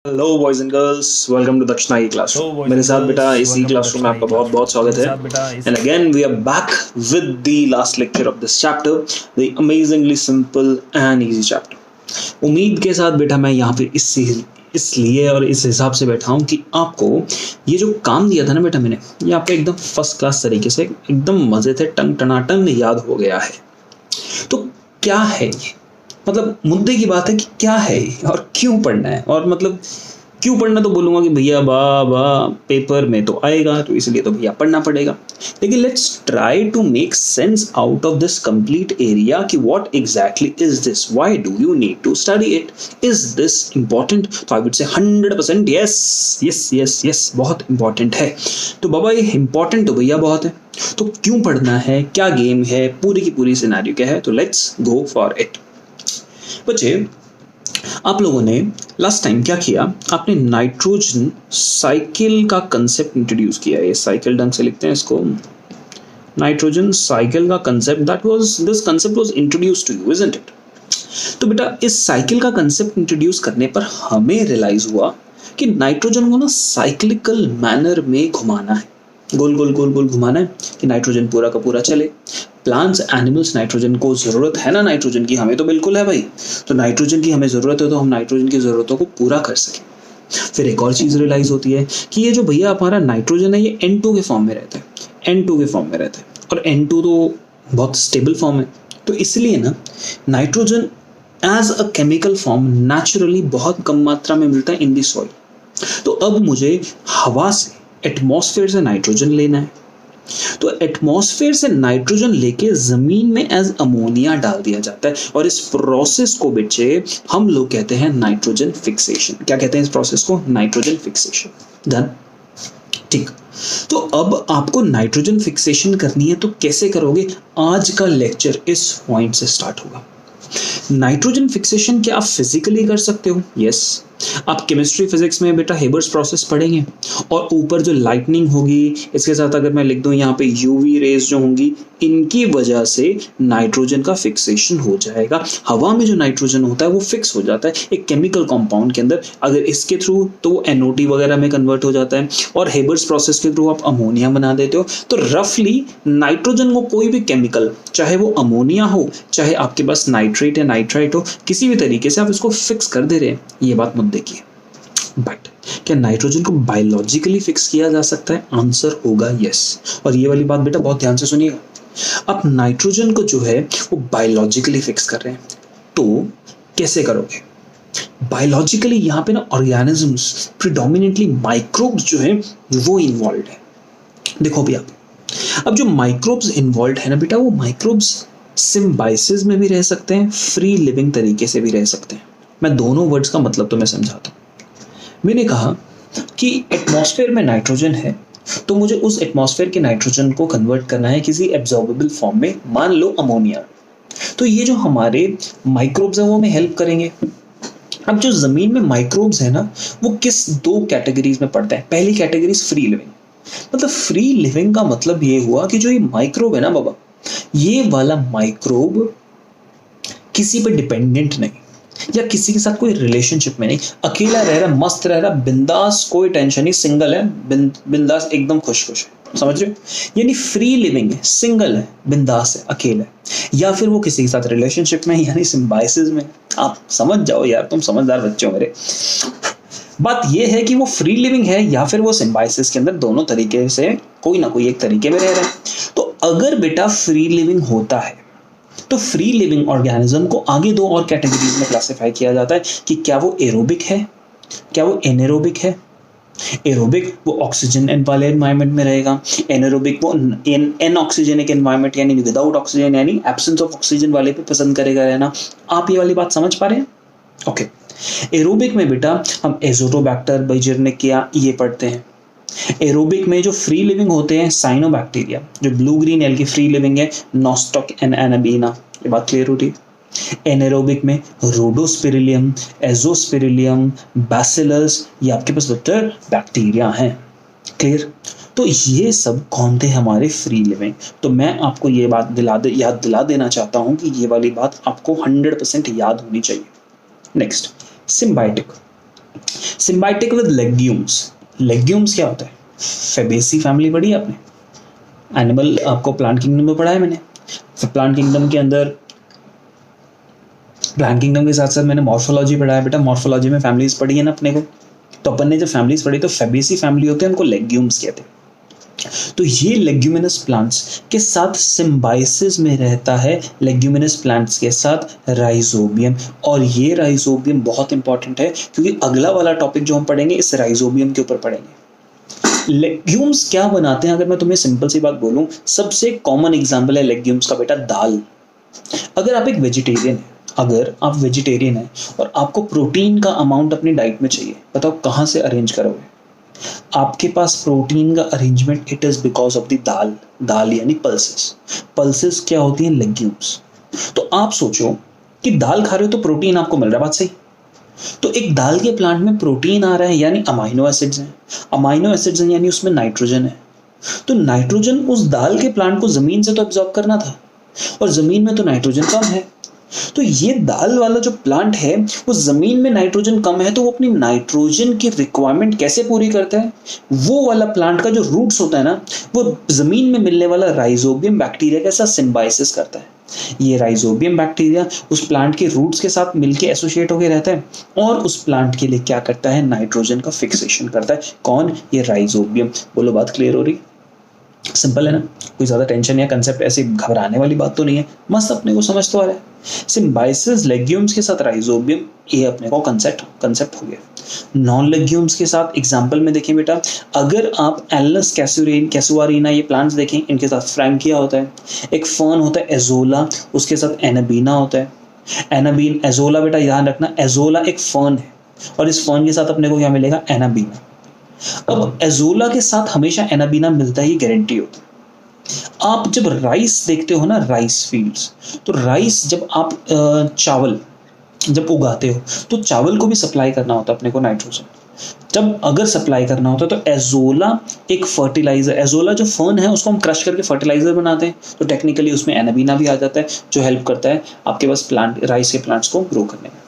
Hello boys and girls, welcome to Dakshina e classroom. मेरे साथ बेटा इसी क्लासरूम में आपका बहुत बहुत स्वागत है। And again we are back with the last lecture of this chapter, the amazingly simple and easy chapter. उम्मीद के साथ बेटा मैं यहाँ पे इसलिए और इस हिसाब से बैठा हूँ कि आपको ये जो काम दिया था ना बेटा मैंने, ये आपको एकदम फर्स्ट क्लास तरीके से एकदम मजे से टंग टनाटन याद हो गया है। तो क्या है ये, मतलब मुद्दे की बात है कि क्या है और क्यों पढ़ना है, और मतलब क्यों पढ़ना तो बोलूँगा कि भैया पेपर में तो आएगा तो इसलिए तो भैया पढ़ना पड़ेगा। लेकिन let's try to make sense out of this complete area कि what exactly is this, why do you need to study it, is this important. तो I would say 100% yes yes yes yes, बहुत important है। तो बाबा ये important तो भैया बहुत है, तो क्यों पढ़ना है, क्या गेम है, पूरी की पूरी सिनेरियो क्या है, तो लेट्स गो फॉर इट। बच्चे आप लोगों ने लास्ट टाइम क्या किया, आपने नाइट्रोजन साइकिल का कंसेप्ट इंट्रोड्यूस किया है। ये साइकिल ढंग से लिखते हैं इसको, नाइट्रोजन साइकिल का concept, this concept was introduced to you, isn't it. तो बेटा इस साइकिल का कंसेप्ट इंट्रोड्यूस करने पर हमें रियलाइज हुआ कि नाइट्रोजन को ना साइक्लिकल मैनर में घुमाना है, गोल गोल गोल गोल घुमाना है कि नाइट्रोजन पूरा का पूरा चले। प्लांट्स एनिमल्स नाइट्रोजन को जरूरत है ना, नाइट्रोजन की हमें तो बिल्कुल है भाई। तो नाइट्रोजन की हमें जरूरत है तो हम नाइट्रोजन की जरूरतों को पूरा कर सकें। फिर एक और चीज रियलाइज होती है कि ये जो भैया हमारा नाइट्रोजन है ये N2 के फॉर्म में रहता है, N2 के फॉर्म में रहता है, और N2 तो बहुत स्टेबल फॉर्म है। तो इसलिए ना nitrogen as a chemical form naturally बहुत कम मात्रा में मिलता है इन दी सॉइल। तो अब मुझे हवा से, एटमॉस्फेयर से नाइट्रोजन लेना है। तो एटमॉस्फेयर से नाइट्रोजन लेके जमीन में एज अमोनिया डाल दिया जाता है, और इस प्रोसेस को बच्चे हम लोग कहते हैं नाइट्रोजन फिक्सेशन। क्या कहते हैं इस प्रोसेस को? Nitrogen fixation. डन, ठीक। तो अब आपको नाइट्रोजन फिक्सेशन करनी है, तो कैसे करोगे? आज का लेक्चर इस पॉइंट से स्टार्ट होगा। नाइट्रोजन फिक्सेशन क्या आप फिजिकली कर सकते हो? यस। आप केमिस्ट्री फिजिक्स में बेटा हेबर्स प्रोसेस पढ़ेंगे, और ऊपर जो लाइटनिंग होगी, इसके साथ अगर मैं लिख दूं यहाँ पे यूवी रेज जो होंगी, इनकी वजह से नाइट्रोजन का फिक्सेशन हो जाएगा। हवा में जो नाइट्रोजन होता है वो फिक्स हो जाता है एक केमिकल कंपाउंड के अंदर। अगर इसके थ्रू तो वो NO2 वगैरह में कन्वर्ट हो जाता है, और हेबर्स प्रोसेस के थ्रू आप अमोनिया बना देते हो। तो रफली नाइट्रोजन को कोई भी केमिकल, चाहे वो अमोनिया हो, चाहे आपके पास नाइट्रेट या नाइट्राइट हो, किसी भी तरीके से आप इसको फिक्स कर दे रहे हैं। ये बात मत देखिए। बट क्या नाइट्रोजन को बायोलॉजिकली फिक्स किया जा सकता है? आंसर होगा यस। और ये वाली बात बेटा बहुत ध्यान से सुनिएगा। आप नाइट्रोजन को जो है वो बायोलॉजिकली फिक्स कर रहे हैं, तो कैसे करोगे? बायोलॉजिकली यहाँ पे ना ऑर्गेनिजम्स, प्रिडोमिनेटली माइक्रोब्स जो है वो इन्वॉल्व है। देखो भी आप, अब जो माइक्रोब्स इन्वॉल्व है ना बेटा, वो माइक्रोब्स सिम्बाइसिस में भी रह सकते हैं, फ्री लिविंग तरीके से भी रह सकते हैं। मैं दोनों वर्ड्स का मतलब तो मैं समझाता हूँ। मैंने कहा कि एटमॉस्फेयर में नाइट्रोजन है, तो मुझे उस एटमॉस्फेयर के नाइट्रोजन को कन्वर्ट करना है किसी एब्जॉर्बेबल फॉर्म में, मान लो अमोनिया। तो ये जो हमारे माइक्रोब्स हैं वो हमें हेल्प करेंगे। अब जो जमीन में माइक्रोब्स है ना, वो किस दो कैटेगरीज में पड़ते हैं? पहली कैटेगरी फ्री लिविंग। मतलब फ्री लिविंग का मतलब ये हुआ कि जो ये माइक्रोब है ना बाबा, ये वाला माइक्रोब किसी पे डिपेंडेंट नहीं, या किसी के साथ कोई रिलेशनशिप में नहीं, अकेला रह रहा, मस्त रह रहा, बिंदास, कोई टेंशन नहीं, सिंगल है, बिंदास, एकदम खुश खुश है। समझ रहे हो? यानी फ्री लिविंग है, सिंगल है, बिंदास है, अकेला है। या फिर वो किसी के साथ रिलेशनशिप में, यानी सिम्बाइसिस में। आप समझ जाओ यार, तुम समझदार बच्चे हो मेरे। बात ये है कि वो फ्री लिविंग है या फिर वो सिम्बाइसिस के अंदर, दोनों तरीके से कोई ना कोई एक तरीके में रह रहा है। तो अगर बेटा फ्री लिविंग होता है, तो फ्री लिविंग ऑर्गेनिज्म को आगे दो और कैटेगरीज में क्लासिफाई किया जाता है कि क्या वो एरोबिक है, क्या वो एनेरोबिक है। एरोबिक वो ऑक्सीजन वाले एनवायरनमेंट में रहेगा, एनेरोबिक वो एन ऑक्सीजनिक एनवायरनमेंट यानी विदाउट ऑक्सीजन यानी एब्सेंस ऑफ ऑक्सीजन वाले पे पसंद करेगा रहना। आप ये वाली बात समझ पा रहे हैं? ओके। एरोबिक में बेटा हम एजोटोबैक्टर, बाइजर्निकिया ये पढ़ते हैं। एरोबिक में जो फ्री लिविंग होते हैं साइनोबैक्टीरिया, जो blue green algae free living है, नॉस्टॉक एंड एनाबीना। ये बात क्लियर हो रही है? एनेरोबिक में रोडोस्पिरिलियम, एजोस्पिरिलियम, बैसिलस, ये आपके पास बेटर बैक्टीरिया हैं। क्लियर? तो ये सब कौन थे? हमारे फ्री लिविंग। तो मैं आपको ये बात याद दिला देना चाहता हूं कि ये वाली बात आपको 100% याद होनी चाहिए। Next, symbiotic. Symbiotic with legumes, legumes क्या होता है? फेबेसी फैमिली पढ़ी है आपने, एनिमल आपको प्लांट किंगडम में पढ़ा है मैंने। प्लांट किंगडम के अंदर, प्लांट किंगडम के साथ साथ मैंने मॉर्फोलॉजी पढ़ा है बेटा, मॉर्फोलॉजी में फैमिलीज पढ़ी है ना अपने को। तो अपन ने जब फैमिलीज पढ़ी तो फेबेसी फैमिली होते हैं, उनको लेग्यूम्स कहते हैं। तो ये लेग्यूमिनस प्लांट्स के साथ सिम्बाइसिस में रहता है, लेग्यूमिनस प्लांट्स के साथ राइजोबियम। और ये राइजोबियम बहुत इंपॉर्टेंट है क्योंकि अगला वाला टॉपिक जो हम पढ़ेंगे इस राइजोबियम के ऊपर पढ़ेंगे। लेग्यूम्स क्या बनाते हैं? अगर मैं तुम्हें सिंपल सी बात बोलूं, सबसे कॉमन एग्जांपल है लेग्यूम्स का बेटा दाल। अगर आप एक वेजिटेरियन है, अगर आप वेजिटेरियन है और आपको प्रोटीन का अमाउंट अपनी डाइट में चाहिए, बताओ कहाँ से अरेंज करोगे? आपके पास प्रोटीन का arrangement, it is because of the dal. दाल यानी पल्सेस। पल्सेस क्या होती हैं? लेग्यूम्स। तो आप सोचो कि दाल खा रहे हो तो प्रोटीन आपको मिल रहा है, बात सही? तो एक दाल के प्लांट में प्रोटीन आ रहा है यानी अमाइनो एसिड्स हैं, अमाइनो एसिड्स हैं यानी उसमें नाइट्रोजन है। तो नाइट्रोजन उस दाल के प्लांट को जमीन से तो एब्जॉर्ब करना था, और जमीन में तो नाइट्रोजन कम है। तो ये दाल वाला जो प्लांट है वो जमीन में नाइट्रोजन कम है, तो वो अपनी नाइट्रोजन की रिक्वायरमेंट कैसे पूरी करता है? वो वाला प्लांट का जो रूट्स होता है ना, वो जमीन में मिलने वाला राइजोबियम बैक्टीरिया के साथ सिम्बाइसिस करता है। ये राइजोबियम बैक्टीरिया उस प्लांट के रूट्स के साथ मिलके एसोसिएट होकर रहता है और उस प्लांट के लिए क्या करता है? नाइट्रोजन का फिक्सेशन करता है। कौन? ये राइजोबियम। बोलो बात क्लियर हो रही? सिंपल है ना, कोई ज्यादा टेंशन या कंसेप्ट ऐसी घबराने वाली बात तो नहीं है, मस्त अपने को समझ तो आ रहा है। सिम्बाइसिस लेग्यूम्स के साथ राइजोबियम, ये अपने को कंसेप्ट हो गया। नॉन लेग्यूम्स के साथ एग्जांपल में देखें बेटा, अगर आप एलनस कैसुआरिना ये प्लांट्स देखें, इनके साथ फ्रैंकिया होता है, एक फर्न होता है एजोला, उसके साथ एनाबीना होता है। एनाबीन एजोला बेटा ध्यान रखना, एजोला एक फर्न है और इस फर्न के साथ अपने को क्या मिलेगा? एनाबीना। अब एजोला के साथ हमेशा एनाबीना मिलता है, ये गारंटी होती है। आप जब राइस देखते हो ना, राइस फील्ड्स, तो राइस जब आप चावल जब उगाते हो तो चावल को भी सप्लाई करना होता है अपने को नाइट्रोजन। जब अगर सप्लाई करना होता है तो एजोला एक फर्टिलाइजर, एजोला जो फर्न है उसको हम क्रश करके फर्टिलाइजर बनाते हैं, तो टेक्निकली उसमें एनाबीना भी आ जाता है जो हेल्प करता है आपके पास प्लांट, राइस के प्लांट्स को ग्रो करने में।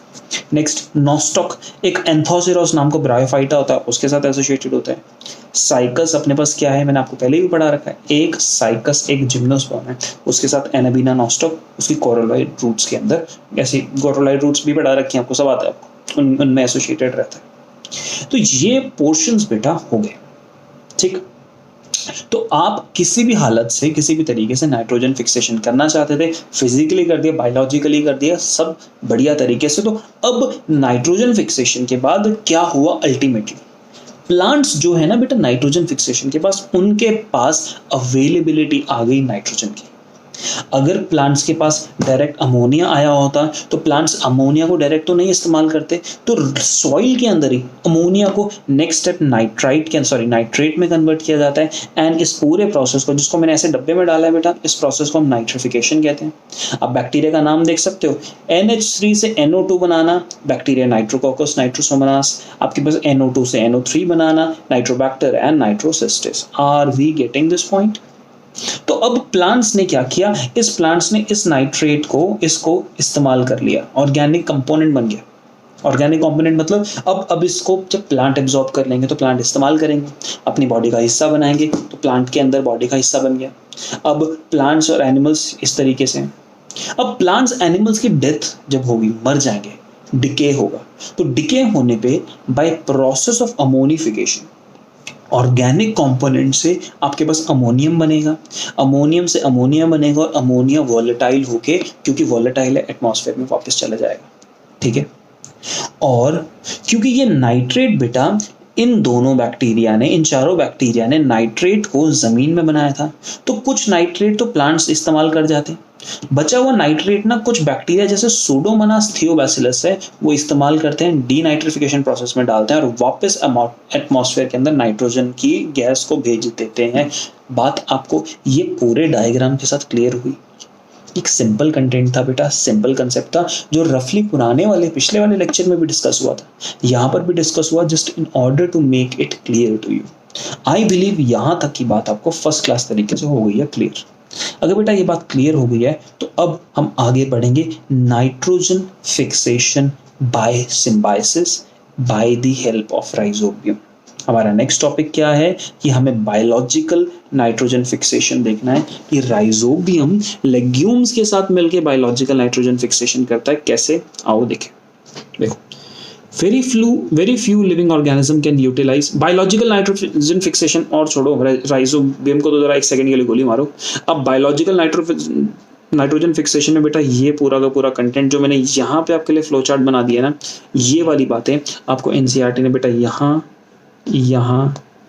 नेक्स्ट नॉस्टॉक, एक एंथोसिरोस नाम का ब्रायोफाइटा होता है, उसके साथ एसोसिएटेड होता है। साइकस अपने पास क्या है? मैंने आपको पहले ही पढ़ा रखा है, एक साइकस एक जिम्नोस्पर्म है, उसके साथ एनाबीना नॉस्टॉक, उसकी कोरोलॉइड रूट्स के अंदर ऐसी कोरोलॉइड रूट्स भी पढ़ा रखी हैं, आपको सब आता है, आपको उनमें एसोसिएटेड रहता है। तो ये पोर्शंस बेटा हो गए, ठीक। तो आप किसी भी हालत से, किसी भी तरीके से नाइट्रोजन फिक्सेशन करना चाहते थे, फिजिकली कर दिया, बायोलॉजिकली कर दिया, सब बढ़िया तरीके से। तो अब नाइट्रोजन फिक्सेशन के बाद क्या हुआ? अल्टीमेटली प्लांट्स जो है ना बेटा, नाइट्रोजन फिक्सेशन के पास, उनके पास अवेलेबिलिटी आ गई नाइट्रोजन की। अगर प्लांट्स के पास डायरेक्ट अमोनिया आया होता तो प्लांट्स अमोनिया को डायरेक्ट तो नहीं इस्तेमाल करते, तो सॉइल के अंदर ही अमोनिया को नेक्स्ट स्टेप नाइट्रेट में कन्वर्ट किया जाता है। एंड इस पूरे प्रोसेस को, जिसको मैंने ऐसे डब्बे में डाला है बेटा, इस प्रोसेस को हम नाइट्रिफिकेशन कहते हैं। आप बैक्टीरिया का नाम देख सकते हो, NH3 से NO2 बनाना, बैक्टीरिया नाइट्रोकोकस नाइट्रोसोमोनास, आपके पास NO2 से NO3 बनाना, nitrobacter and nitrocystis. Are we getting this point? तो अब प्लांट्स ने क्या किया? इस प्लांट्स ने इस नाइट्रेट को, इसको इस्तेमाल कर लिया, ऑर्गेनिक कंपोनेंट बन गया। ऑर्गेनिक कंपोनेंट मतलब अब इसको जब प्लांट एब्जॉर्ब कर लेंगे तो प्लांट इस्तेमाल करेंगे, अपनी बॉडी का हिस्सा बनाएंगे, तो प्लांट के अंदर बॉडी का हिस्सा बन गया। अब प्लांट्स और एनिमल्स इस तरीके से, अब प्लांट्स एनिमल्स की डेथ जब होगी, मर जाएंगे, डिके होगा, तो डिके होने पे by process of ammonification organic component से आपके पास अमोनियम बनेगा, अमोनियम से अमोनिया बनेगा, और अमोनिया वॉलेटाइल होके, क्योंकि वॉलेटाइल है, एटमॉस्फेयर में वापस चला जाएगा, ठीक है। और क्योंकि ये नाइट्रेट बेटा, इन दोनों बैक्टीरिया ने, इन चारों बैक्टीरिया ने नाइट्रेट को जमीन में बनाया था, तो कुछ नाइट्रेट तो प्लांट्स इस्तेमाल कर जाते हैं, बचा हुआ नाइट्रेट ना कुछ बैक्टीरिया जैसे सूडोमोनास थियोबैसिलस है, वो इस्तेमाल करते हैं, डीनाइट्रिफिकेशन प्रोसेस में डालते हैं और वापस एटमॉस्फेयर के अंदर नाइट्रोजन की गैस को भेज देते हैं। बात आपको ये पूरे डायग्राम के साथ क्लियर हुई? एक सिंपल कंटेंट था बेटा, सिंपल कंसेप्ट था, जो रफली पिछले वाले लेक्चर में भी डिस्कस हुआ था, यहाँ पर भी डिस्कस हुआ, just in order to make it clear to you. I believe यहाँ तक की बात आपको फर्स्ट क्लास तरीके से हो गई है क्लियर। अगर बेटा ये बात क्लियर हो गई है तो अब हम आगे बढ़ेंगे nitrogen fixation by symbiosis by the help of rhizobium. हमारा नेक्स्ट टॉपिक क्या है कि हमें बायोलॉजिकल नाइट्रोजन फिक्सेशन देखना है कि राइजोबियम लेग्यूम्स के साथ मिलकर बायोलॉजिकल नाइट्रोजन फिक्सेशन करता है कैसे। आओ देखें। देखो, very few living organism can utilize biological nitrogen fixation। और छोड़ो राइजोबियम को तो जरा एक सेकंड के लिए गोली मारो। अब बायोलॉजिकल नाइट्रोजन फिक्सेशन में बेटा ये पूरा का पूरा कंटेंट जो मैंने यहाँ पे आपके लिए फ्लो चार्ट बना दिया ना, ये वाली बातें आपको एनसीईआरटी ने बेटा यहाँ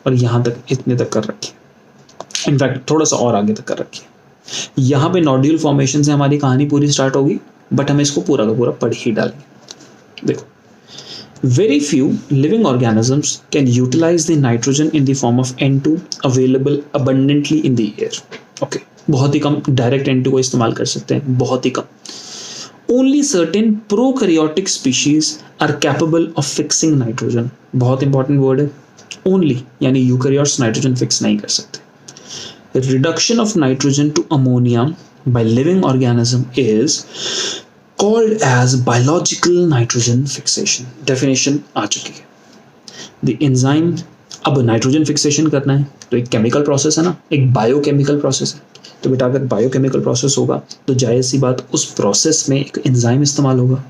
और यहाँ तक इतने तक कर रखी है। इनफैक्ट थोड़ा सा और आगे तक कर रखी है। यहाँ पे नोड्यूल फॉर्मेशन से हमारी कहानी पूरी स्टार्ट होगी, बट हम इसको पूरा का पूरा पढ़ ही डालेंगे। देखो, very few living organisms can utilize the nitrogen in the form of N2 available abundantly in the air। okay, बहुत ही कम डायरेक्ट N2 को इस्तेमाल कर सकते हैं, बहुत ही कम। Only certain prokaryotic species are capable of fixing nitrogen। बहुत इंपॉर्टेंट वर्ड है, only, यानी यूकैरियोट्स नाइट्रोजन फिक्स नहीं कर सकते। Reduction of nitrogen to ammonia by living organism is called as biological nitrogen fixation। definition आ चुकी है। the enzyme, अब nitrogen fixation करना है तो एक केमिकल प्रोसेस है ना, एक बायोकेमिकल प्रोसेस है। तो बेटा अगर बायोकेमिकल प्रोसेस होगा तो जाहिर सी बात उस प्रोसेस में एक एंजाइम इस्तेमाल होगा।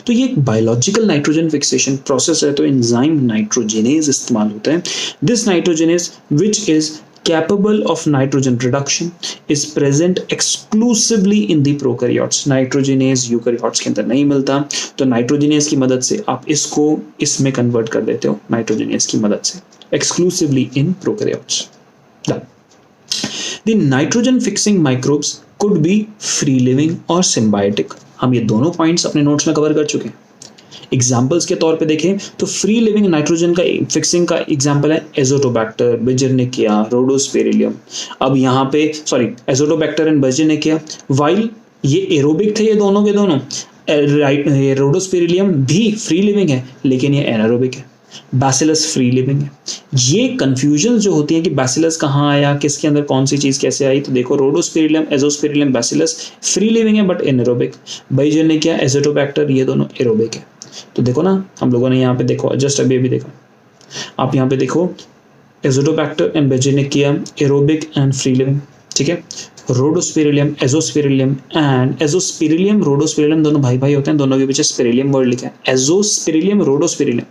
तो ये एक बायोलॉजिकल नाइट्रोजन फिक्सेशन प्रोसेस है, तो एंजाइम नाइट्रोजेनेज इस्तेमाल होता है। This nitrogenase which is capable of nitrogen reduction is present exclusively in the prokaryotes। Nitrogenase eukaryotes के अंदर नहीं मिलता, तो नाइट्रोजेनेज की मदद से आप इसको इसमें कन्वर्ट कर देते हो, नाइट्रोजेनेज की मदद से, exclusively in prokaryotes। The nitrogen fixing microbes could be free living और symbiotic। हम ये दोनों पॉइंट्स अपने नोट्स में कवर कर चुके हैं। एग्जाम्पल्स के तौर पे देखें तो फ्री लिविंग नाइट्रोजन का फिक्सिंग का एग्जाम्पल है एजोटोबैक्टर, बेजिरनिकिया, रोडोस्पेरिलियम। अब यहाँ पे एजोटोबैक्टर एंड बेजिरनिकिया, वाइल ये एरोबिक थे ये दोनों के दोनों, रोडोस्पेरिलियम भी फ्री लिविंग है लेकिन ये एनारोबिक है। बैसिलस फ्री लिविंग है। ये कंफ्यूजन जो होती है कि बैसिलस कहाँ आया, किसके अंदर कौन सी चीज कैसे आई, तो देखो रोडोस्पेरिलियम, एजोस्पेरिलियम, बैसिलस फ्री लिविंग है बट एनारोबिक। बेजिरनिकिया, एजोटोबैक्टर ये दोनों एरोबिक है। तो देखो ना, हम लोगों ने यहाँ पे देखो, जस्ट अभी देखो, आप यहाँ पे देखो azotobacter and beijerinckia aerobic and free living, ठीक है। रोडोस्पेरिलियम, एजोस्पेरिलियम एंड एजोस्पेरिलियम, रोडोस्पेरिलियम दोनों भाई भाई होते हैं, दोनों के पीछे स्पेरिलियम वर्ड लिखा है। एजोस्पेरिलियम, रोडोस्पेरिलियम,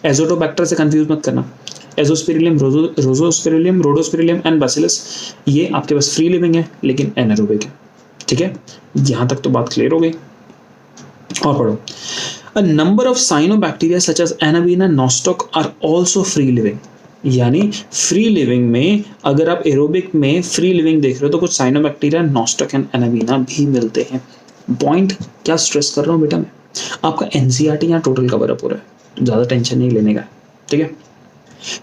एजोटोबैक्टर से कंफ्यूज मत करना। एजोस्पेरिलियम, रोजोस्पेरिलियम, रोडोस्पेरिलियम एंड बैसिलस ये आपके पास फ्री लिविंग है लेकिन एनारोबिक है, ठीक है। यहाँ तक तो बात क्लियर हो गई। और पढ़ो, A number of cyanobacteria such as Anabaena and Nostoc are also free living। यानी फ्री लिविंग में अगर आप एरोबिक में फ्री लिविंग देख रहे हो तो कुछ साइनोबैक्टीरिया, नॉस्टॉक एंड एनाबीना भी मिलते हैं। पॉइंट क्या स्ट्रेस कर रहा हूँ बेटा मैं, आपका एनसीईआरटी यहाँ टोटल कवर अप हो रहा है, ज़्यादा टेंशन नहीं लेने का, ठीक है।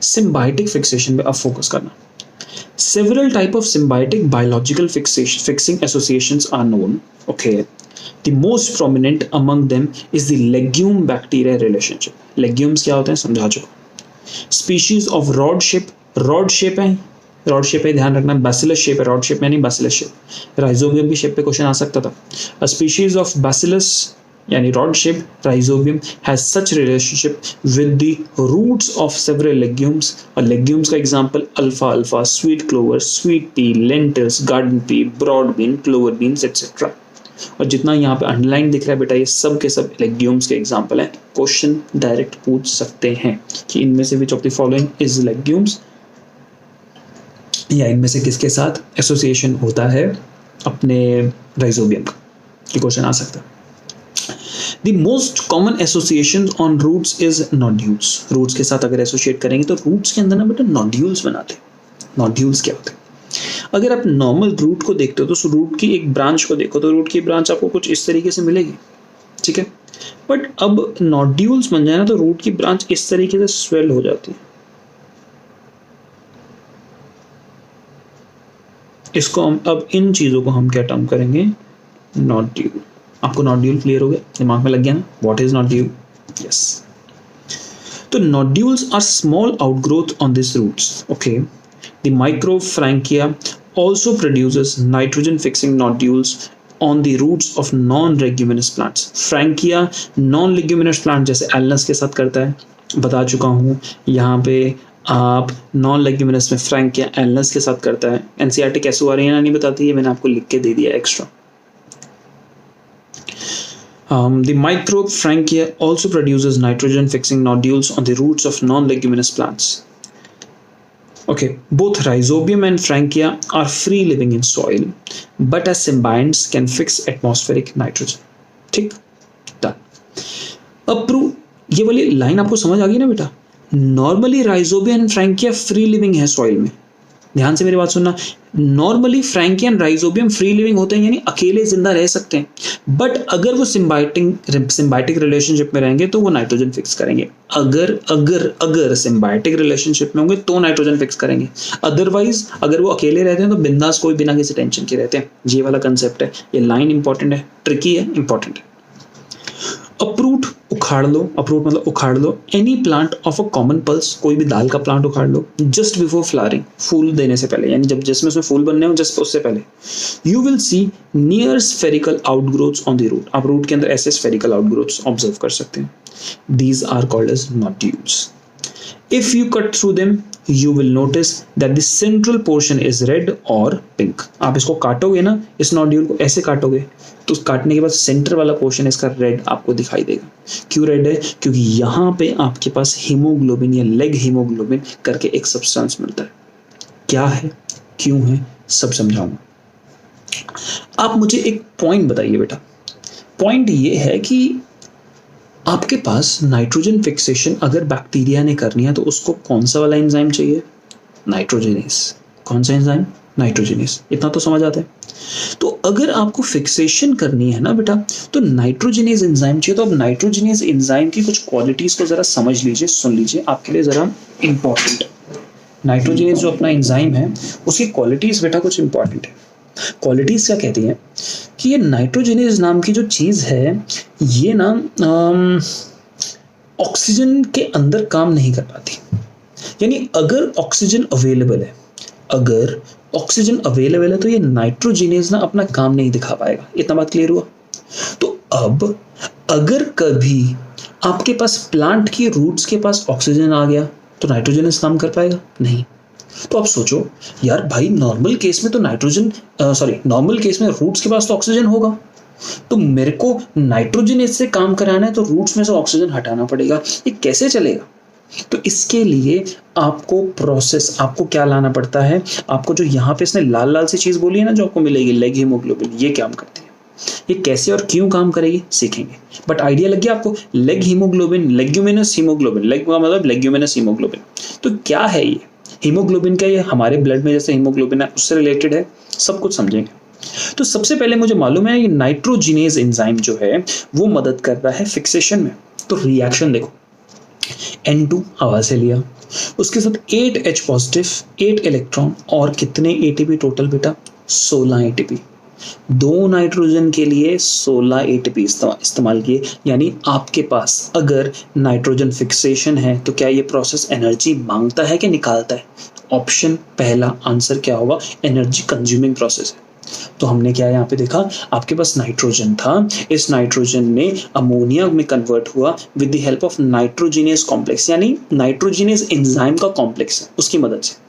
सिम्बायोटिक फिक्सेशन पे अब फोकस करना। Several type of symbiotic biological fixing associations are known। Okay, the most prominent among them is the legume bacteria relationship। legumes क्या होते हैं समझा चुका। species of rod shape है, रॉड शेप है ध्यान रखना, बैसिलस शेप है, रॉड शेप में नहीं बैसिलस शेप। राइजोबियम की शेप पे क्वेश्चन आ सकता था। A species of bacillus यानी rod shape rhizobium has such relationship with the roots of several legumes. और लेग्यूम्स का एग्जांपल अल्फा अल्फा, sweet clover, sweet pea, lentils, garden pea, broad bean, clover beans etcetera. और जितना यहाँ पे अंडरलाइन दिख रहा है बेटा ये सब के सब लेग्यूम्स के एग्जांपल हैं। क्वेश्चन डायरेक्ट पूछ सकते हैं कि इनमें से which of the following is legumes, या इनमें से किसके साथ एसोसिएशन होता है अपने राइजोबियम का, ये क्वेश्चन आ सकता है। The most common association on roots is nodules। Roots के साथ अगर एसोसिएट करेंगे तो रूट्स के अंदर ना बेटा नोड्यूल्स बनाते हैं। नोड्यूल्स क्या होते हैं? अगर आप नॉर्मल रूट को देखते हो तो रूट की एक ब्रांच को देखो तो रूट की ब्रांच आपको कुछ इस तरीके से मिलेगी, ठीक है। बट अब नोड्यूल्स बन जाए ना तो रूट की ब्रांच इस तरीके से स्वेल हो जाती है। इसको हम अब इन चीजों को हम क्या टर्म करेंगे, नोड्यूल। आपको नोड्यूल क्लियर हो गया, दिमाग में लग गया ना, व्हाट इज नोड्यूल? यस, तो nodules are small outgrowth on this roots. Okay, the microfrankia also produces nitrogen fixing nodules on the roots of non-leguminous plants। Frankia non-leguminous plant जैसे एलनस के साथ करता है, बता चुका हूँ। यहाँ पे आप नॉन लेग्यूमिनस में फ्रैंकिया एल्नस के साथ करता है। एनसीईआरटी कैसे आ रही है नहीं बताती है, मैंने आपको लिख के दे दिया extra. The microbe Frankia also produces nitrogen-fixing nodules on the roots of non-leguminous plants. Okay, both Rhizobium and Frankia are free-living in soil, but as symbionts can fix atmospheric nitrogen. ठीक, done. अब prove ये वाली line आपको समझ आ गई ना बेटा? Normally rhizobium and Frankia free living है सॉइल में। ध्यान से मेरी बात सुनना, normally Frankia and rhizobium free living होते हैं, यानी अकेले जिंदा रह सकते हैं, बट अगर वो सिम्बायोटिक रिलेशनशिप में रहेंगे तो वो नाइट्रोजन फिक्स करेंगे। अगर सिम्बायोटिक रिलेशनशिप में होंगे तो नाइट्रोजन फिक्स करेंगे, अदरवाइज अगर वो अकेले रहते हैं तो बिंदास कोई बिना किसी टेंशन के रहते हैं। ये वाला कंसेप्ट है, ये लाइन इंपॉर्टेंट है, ट्रिकी है, इंपॉर्टेंट है। अप्रूट उखाड़ लो, अप्रूट मतलब उखाड़ लो any plant of a common pulse, कोई भी दाल का प्लांट उखाड़ लो जस्ट बिफोर फ्लावरिंग, फूल देने से पहले, यानी जब जिसमें उसमें फूल बनने हो जस्ट उससे पहले। You will see near spherical outgrowths on the root, आप रूट के अंदर ऐसे स्फेरिकल आउटग्रोथ्स ऑब्जर्व कर सकते हैं। These are called as nodules. If you cut through them, you will notice that the central portion is red or pink. आप इसको काटोगे ना, इस नोड्यूल को ऐसे काटोगे तो काटने के बाद सेंटर वाला पोर्शन इसका रेड आपको दिखाई देगा। क्यों रेड है? क्योंकि यहाँ पे आपके पास हीमोग्लोबिन या लेग हीमोग्लोबिन करके एक सब्सटेंस मिलता है। क्या है, क्यों है, सब समझाऊंगा। आप मुझे एक पॉइंट बताइए बेटा। पॉइंट ये है कि आपके पास नाइट्रोजन फिक्सेशन अगर बैक्टीरिया ने करनी है तो उसको कौन सा वाला एंजाइम चाहिए? नाइट्रोजिनेस। कौन सा एंजाइम? नाइट्रोजिनेस। इतना तो समझ आता है। तो अगर आपको फिक्सेशन करनी है ना बेटा तो नाइट्रोजिनेस एंजाइम चाहिए। तो अब नाइट्रोजिनेस एंजाइम की कुछ क्वालिटीज को जरा समझ लीजिए, सुन लीजिए, आपके लिए जरा इंपॉर्टेंट है। नाइट्रोजिनेस जो अपना एंजाइम है उसकी क्वालिटीज बेटा कुछ इंपॉर्टेंट है। क्वालिटीज क्या कहती हैं कि ये नाइट्रोजिनेस नाम की जो चीज है ये ना ऑक्सीजन के अंदर काम नहीं कर पाती। यानी अगर ऑक्सीजन अवेलेबल है तो ये नाइट्रोजिनेस ना अपना काम नहीं दिखा पाएगा। इतना बात क्लियर हुआ? तो अब अगर कभी आपके पास प्लांट की रूट्स के पास ऑक्सीजन आ गया तो नाइट्रोजिनेस काम कर पाएगा? नहीं। तो आप सोचो यार भाई, नॉर्मल केस में रूट्स के पास तो ऑक्सीजन होगा, तो मेरे को नाइट्रोजिनेस से काम कराना है तो रूट्स में से ऑक्सीजन हटाना पड़ेगा। ये कैसे चलेगा? तो इसके लिए आपको क्या लाना पड़ता है? आपको जो यहाँ पे इसने लाल लाल सी चीज बोली है ना जो आपको मिलेगी, लेग हीमोग्लोबिन, ये काम करती है। ये कैसे और क्यों काम करेगी सीखेंगे, बट आइडिया लग गया आपको। Leg haemoglobin, leguminous haemoglobin, leg का मतलब लेग्यूमिनस हीमोग्लोबिन। तो क्या है ये हीमोग्लोबिन? का ये हमारे ब्लड में जैसे हीमोग्लोबिन है उससे रिलेटेड है, सब कुछ समझेंगे। तो सबसे पहले मुझे मालूम है ये नाइट्रोजिनेज एंजाइम जो है वो मदद करता है फिक्सेशन में। तो रिएक्शन देखो, N2 हवा से लिया, उसके साथ 8H पॉजिटिव, 8 इलेक्ट्रॉन और कितने ATP टोटल बेटा? 16 ATP। 2 नाइट्रोजन के लिए 16 ATP इस्तेमाल किए। यानी आपके पास अगर नाइट्रोजन फिक्सेशन है तो क्या ये प्रोसेस एनर्जी मांगता है कि निकालता है? ऑप्शन पहला आंसर क्या होगा? एनर्जी कंज्यूमिंग प्रोसेस है। तो हमने क्या यहाँ पे देखा, आपके पास नाइट्रोजन था, इस नाइट्रोजन ने अमोनिया में कन्वर्ट हुआ with the help of nitrogenous complex, यानी नाइट्रोजिनेस एंजाइम का कॉम्प्लेक्स है उसकी मदद से।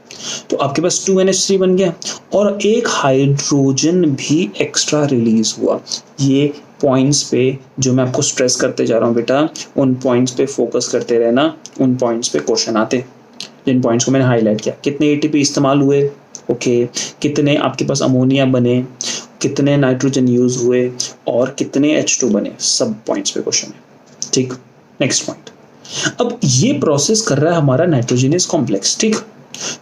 तो आपके पास 2NH3 बन गया और एक हाइड्रोजन भी एक्स्ट्रा रिलीज हुआ। ये पॉइंट्स पे जो मैं आपको स्ट्रेस करते जा रहा हूँ बेटा, उन पॉइंट्स पे फोकस करते रहना, उन पॉइंट्स पे क्वेश्चन आते, जिन पॉइंट्स को मैंने हाईलाइट किया। कितने ATP इस्तेमाल हुए, ओके, कितने आपके पास अमोनिया बने, कितने नाइट्रोजन यूज हुए और कितने H2 बने, सब पॉइंट्स पे क्वेश्चन है। ठीक, नेक्स्ट पॉइंट। अब ये प्रोसेस कर रहा है हमारा नाइट्रोजिनेस कॉम्प्लेक्स। ठीक,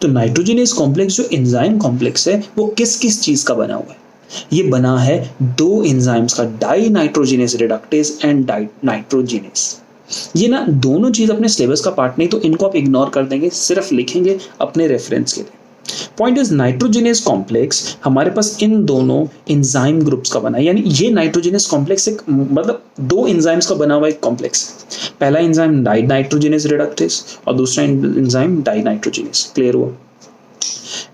तो नाइट्रोजिनेस कॉम्प्लेक्स जो एंजाइम कॉम्प्लेक्स है वो किस किस चीज का बना हुआ है? ये बना है 2 एंजाइम्स का, dinitrogenase reductase and dinitrogenase. ये ना दोनों चीज अपने सिलेबस का पार्ट नहीं, तो इनको आप इग्नोर कर देंगे, सिर्फ लिखेंगे अपने रेफरेंस के लिए। पॉइंट इज नाइट्रोजिनेस कॉम्प्लेक्स हमारे पास इन दोनों एंजाइम ग्रुप्स का बना है। यानी ये नाइट्रोजिनेस कॉम्प्लेक्स एक मतलब 2 एंजाइम्स का बना हुआ एक कॉम्प्लेक्स। पहला एंजाइम डाई नाइट्रोजिनेस रिडक्टेज और दूसरा एंजाइम डाई नाइट्रोजिनेस। क्लियर हुआ?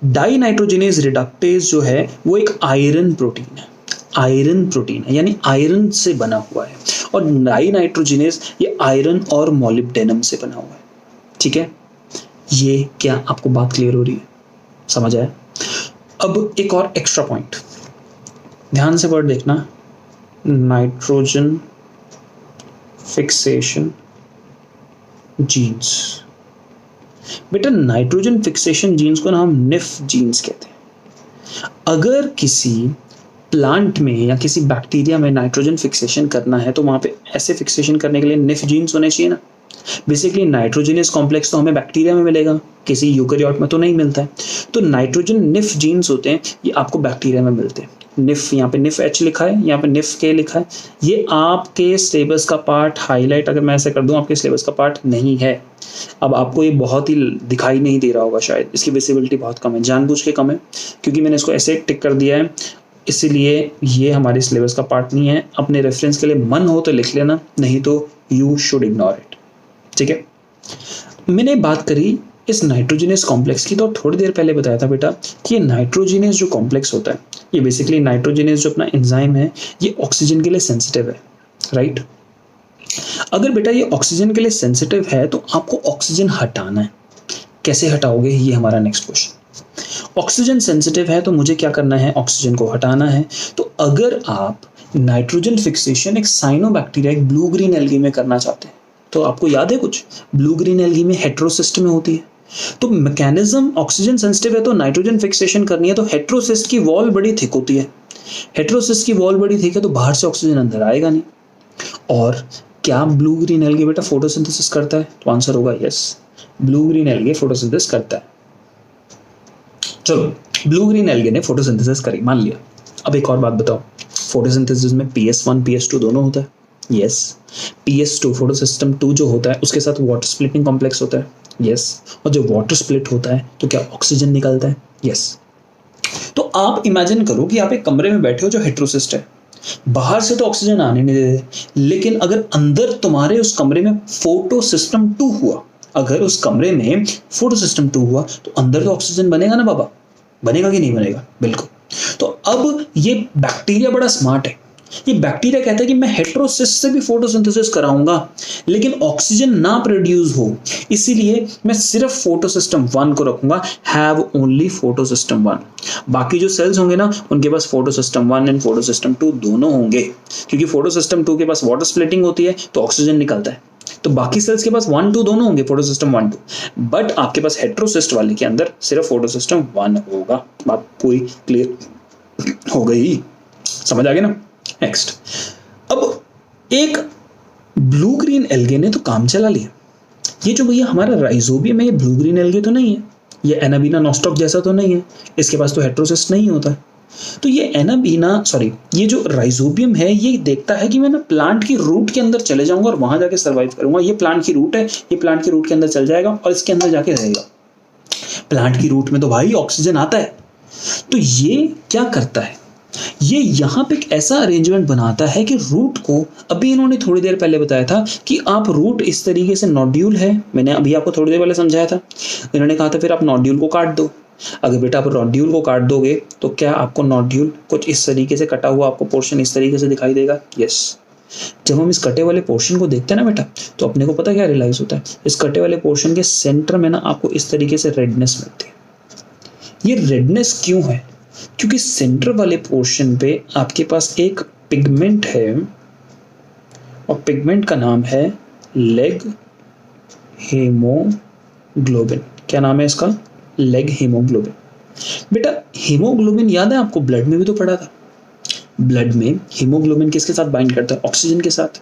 डाई नाइट्रोजिनेस रिडक्टेज जो है वो एक आयरन प्रोटीन है, यानी आयरन से बना हुआ है और डाई नाइट्रोजिनेज ये आयरन और मोलिब्डेनम से बना हुआ है। ठीक है, ये क्या आपको बात क्लियर हो रही है? समझ आया? अब एक और एक्स्ट्रा पॉइंट, ध्यान से वर्ड देखना, नाइट्रोजन फिक्सेशन जीन्स। बेटा नाइट्रोजन फिक्सेशन जीन्स को ना हम निफ जीन्स कहते हैं। अगर किसी प्लांट में या किसी बैक्टीरिया में नाइट्रोजन फिक्सेशन करना है तो वहां पे ऐसे फिक्सेशन करने के लिए निफ जीन्स होने चाहिए ना। बेसिकली नाइट्रोजनस कॉम्प्लेक्स तो हमें बैक्टीरिया में मिलेगा, किसी यूकेरियोट में तो नहीं मिलता है। तो नाइट्रोजन निफ जीन्स होते हैं, ये आपको बैक्टीरिया में मिलते हैं। निफ, यहाँ पे निफ एच लिखा है, यहाँ पे निफ के लिखा है। ये आपके सिलेबस का पार्ट हाईलाइट अगर मैं ऐसे कर दूं, आपके सिलेबस का पार्ट नहीं है। अब आपको ये बहुत ही दिखाई नहीं दे रहा होगा शायद, इसकी विजिबिलिटी बहुत कम है, जानबूझ के कम है क्योंकि मैंने इसको ऐसे टिक कर दिया है, इसीलिए ये हमारे सिलेबस का पार्ट नहीं है। अपने रेफरेंस के लिए मन हो तो लिख लेना, नहीं तो यू शुड इग्नोर इट। ठीक है, मैंने बात करी इस नाइट्रोजिनस कॉम्प्लेक्स की, तो थोड़ी देर पहले बताया था बेटा कि ये नाइट्रोजिनस जो कॉम्प्लेक्स होता है, ये बेसिकली नाइट्रोजिनस जो अपना एंजाइम है, ये ऑक्सीजन के लिए सेंसिटिव है, राइट। अगर बेटा ये ऑक्सीजन के लिए सेंसिटिव है तो आपको ऑक्सीजन हटाना है। कैसे हटाओगे, ये हमारा नेक्स्ट क्वेश्चन। ऑक्सीजन सेंसिटिव है तो मुझे क्या करना है, ऑक्सीजन को हटाना है। तो अगर आप नाइट्रोजन फिक्सेशन एक साइनोबैक्टीरिया, एक ब्लू ग्रीन एल्गी में करना चाहते हैं, तो आपको याद है कुछ, ब्लू ग्रीन एल्गी में हेटेरोसिस्ट में होती है। तो मैकेनिज्म, ऑक्सीजन सेंसिटिव है तो नाइट्रोजन फिक्सेशन करनी है तो हेटेरोसिस्ट की वॉल बड़ी थिक होती है। हेटेरोसिस्ट की वॉल बड़ी थिक है तो बाहर से ऑक्सीजन अंदर आएगा नहीं। और क्या ब्लू ग्रीन एल्गी बेटा फोटोसिंथेसिस करता है? तो आंसर होगा yes, blue green algae photosynthesis करता है। चलो, ब्लू ग्रीन एल्गी ने फोटोसिंथेसिस करी, मान लिया। अब एक और बात बताओ, फोटोसिंथेसिस में PS1 PS2 दोनों होता है? यस। PS2 फोटोसिस्टम 2 जो होता है उसके साथ वाटर स्प्लिटिंग कॉम्प्लेक्स होता है? यस। और जब वाटर स्प्लिट होता है तो क्या ऑक्सीजन निकलता है? यस। तो आप इमेजिन करो कि आप एक कमरे में बैठे हो जो हेटेरोसिस्ट है, बाहर से तो ऑक्सीजन आने नहीं देते, लेकिन अगर अंदर तुम्हारे उस कमरे में फोटो सिस्टम 2 हुआ, अगर उस कमरे में फोटो सिस्टम 2 हुआ तो अंदर तो ऑक्सीजन बनेगा ना बाबा, बनेगा कि नहीं बनेगा? बिल्कुल। तो अब ये बैक्टीरिया बड़ा स्मार्ट है। ये बैक्टीरिया कहता है कि मैं हेटेरोसिस्ट से भी फोटोसिंथेसिस कराऊंगा लेकिन ऑक्सीजन ना प्रोड्यूस हो, इसीलिए मैं सिर्फ फोटोसिस्टम 1 को रखूंगा, हैव ओनली फोटोसिस्टम 1। बाकी जो सेल्स होंगे ना उनके पास फोटोसिस्टम 1 एंड फोटोसिस्टम 2 दोनों होंगे, क्योंकि फोटोसिस्टम 2 के पास वाटर स्प्लिटिंग होती है तो ऑक्सीजन निकलता है। तो बाकी सेल्स के पास 1 2 दोनों होंगे, फोटोसिस्टम 1 2, बट आपके पास हेटेरोसिस्ट वाले के अंदर सिर्फ फोटोसिस्टम 1 होगा। बात पूरी क्लियर हो गई, समझ आ गया ना? नेक्स्ट, अब एक ब्लू ग्रीन एल्गे ने तो काम चला लिया। ये जो भैया हमारा राइजोबियम है, ये ब्लू ग्रीन एल्गे तो नहीं है, ये एनाबीना नॉस्टॉक जैसा तो नहीं है, इसके पास तो हेटेरोसिस्ट नहीं होता। तो ये ये जो राइजोबियम है ये देखता है कि मैं ना प्लांट की रूट के अंदर चले जाऊंगा और वहां जाके सर्वाइव करूंगा। ये प्लांट की रूट है, ये प्लांट की रूट के अंदर चल जाएगा और इसके अंदर जाके रहेगा। प्लांट की रूट में तो भाई ऑक्सीजन आता है, तो ये क्या करता है, ये यहाँ पे एक ऐसा अरेंजमेंट बनाता है कि रूट को, अभी इन्होंने थोड़ी देर पहले बताया था कि आप रूट इस तरीके से, नोड्यूल है, मैंने अभी आपको थोड़ी देर पहले समझाया था, इन्होंने कहा था फिर आप नोड्यूल को काट दो। अगर बेटा आप नोड्यूल को काट दोगे तो क्या आपको नोड्यूल कुछ इस तरीके से कटा हुआ आपको पोर्शन इस तरीके से दिखाई देगा? यस। जब हम इस कटे वाले पोर्शन को देखते हैं ना बेटा, तो अपने को पता क्या रियलाइज होता है, इस कटे वाले पोर्शन के सेंटर में ना आपको इस तरीके से रेडनेस मिलती है। ये रेडनेस क्यों है? क्योंकि सेंटर वाले पोर्शन पे आपके पास एक पिगमेंट है और पिगमेंट का नाम है लेग हीमोग्लोबिन। क्या नाम है इसका? Leg haemoglobin. बेटा हीमोग्लोबिन याद है आपको, ब्लड में भी तो पढ़ा था। ब्लड में हीमोग्लोबिन किसके साथ बाइंड करता है? ऑक्सीजन के साथ।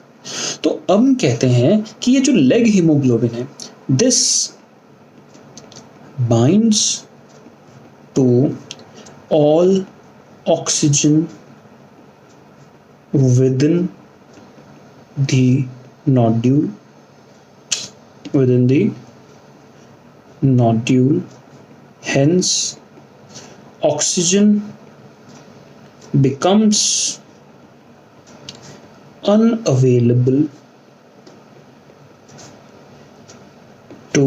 तो अब हम कहते हैं कि ये जो लेग हीमोग्लोबिन है, this binds to all oxygen within the nodule, hence oxygen becomes unavailable to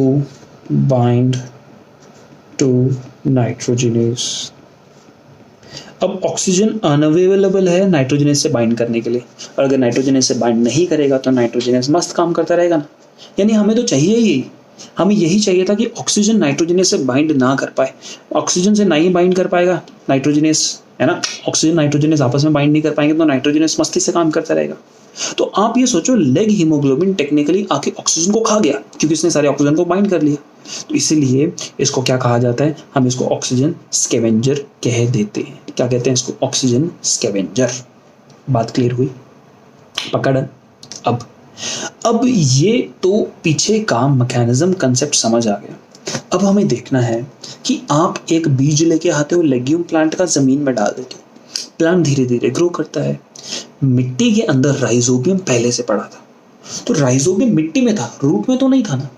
bind to nitrogenase. अब ऑक्सीजन अनअवेलेबल है नाइट्रोजनस से बाइंड करने के लिए, और अगर नाइट्रोजनस से बाइंड नहीं करेगा तो नाइट्रोजनस मस्त काम करता रहेगा ना। यानी हमें तो चाहिए ही, हमें यही चाहिए था कि ऑक्सीजन नाइट्रोजनस से बाइंड ना कर पाए। ऑक्सीजन से नहीं बाइंड कर पाएगा नाइट्रोजनस, है ना, ऑक्सीजन नाइट्रोजनस आपस में बाइंड नहीं कर पाएंगे तो नाइट्रोजनस मस्ती से काम करता रहेगा। तो आप ये सोचो, लेग हीमोग्लोबिन टेक्निकली आके ऑक्सीजन को खा गया क्योंकि इसने सारे ऑक्सीजन को बाइंड कर लिया। तो इसीलिए इसको क्या कहा जाता है, हम इसको ऑक्सीजन स्कैवेंजर कह देते हैं। क्या कहते हैं इसको, ऑक्सीजन स्कैवेंजर। बात क्लियर हुई, पकड़। अब ये तो पीछे का मैकेनिज्म कंसेप्ट समझ आ गया। अब हमें देखना है कि आप एक बीज लेके आते हो लेग्यूम प्लांट का, जमीन में डाल देते हो, प्लांट धीरे धीरे ग्रो करता है। मिट्टी के अंदर राइजोबियम पहले से पड़ा था, तो राइजोबियम मिट्टी में था, रूट में तो नहीं था ना।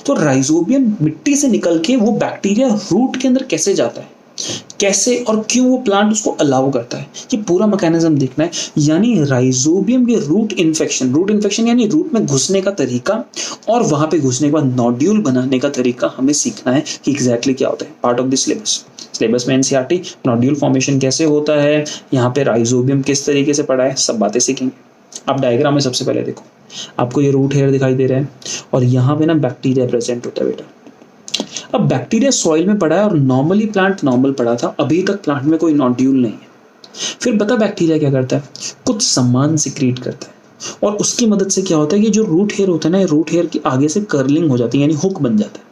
तो राइजोबियम मिट्टी से निकल के वो बैक्टीरिया रूट के अंदर कैसे जाता है, कैसे और क्यों वो प्लांट उसको अलाउ करता है, ये पूरा मैकेनिज्म देखना है। यानी राइजोबियम के रूट इन्फेक्शन यानी रूट में घुसने का तरीका, और वहां पे घुसने के बाद नोड्यूल बनाने का तरीका हमें सीखना है कि एग्जैक्टली क्या होता है। पार्ट ऑफ द सिलेबस में एनसीईआरटी नोड्यूल फॉर्मेशन कैसे होता है, यहाँ पे राइजोबियम किस तरीके से पड़ा है, सब बातें सीखेंगे। आप डायग्राम में सबसे पहले देखो, आपको ये रूट हेयर दिखाई दे रहा है और यहाँ पे ना बैक्टीरिया प्रेजेंट होता है बेटा। अब बैक्टीरिया सॉइल में पड़ा है और नॉर्मली प्लांट नॉर्मल पड़ा था, अभी तक प्लांट में कोई नोड्यूल नहीं है। फिर बता बैक्टीरिया क्या करता है, कुछ सामान सिक्रीट करता है और उसकी मदद से क्या होता है कि जो रूट हेयर होता है ना, रूट हेयर की आगे से कर्लिंग हो जाती है, यानी हुक बन जाता है।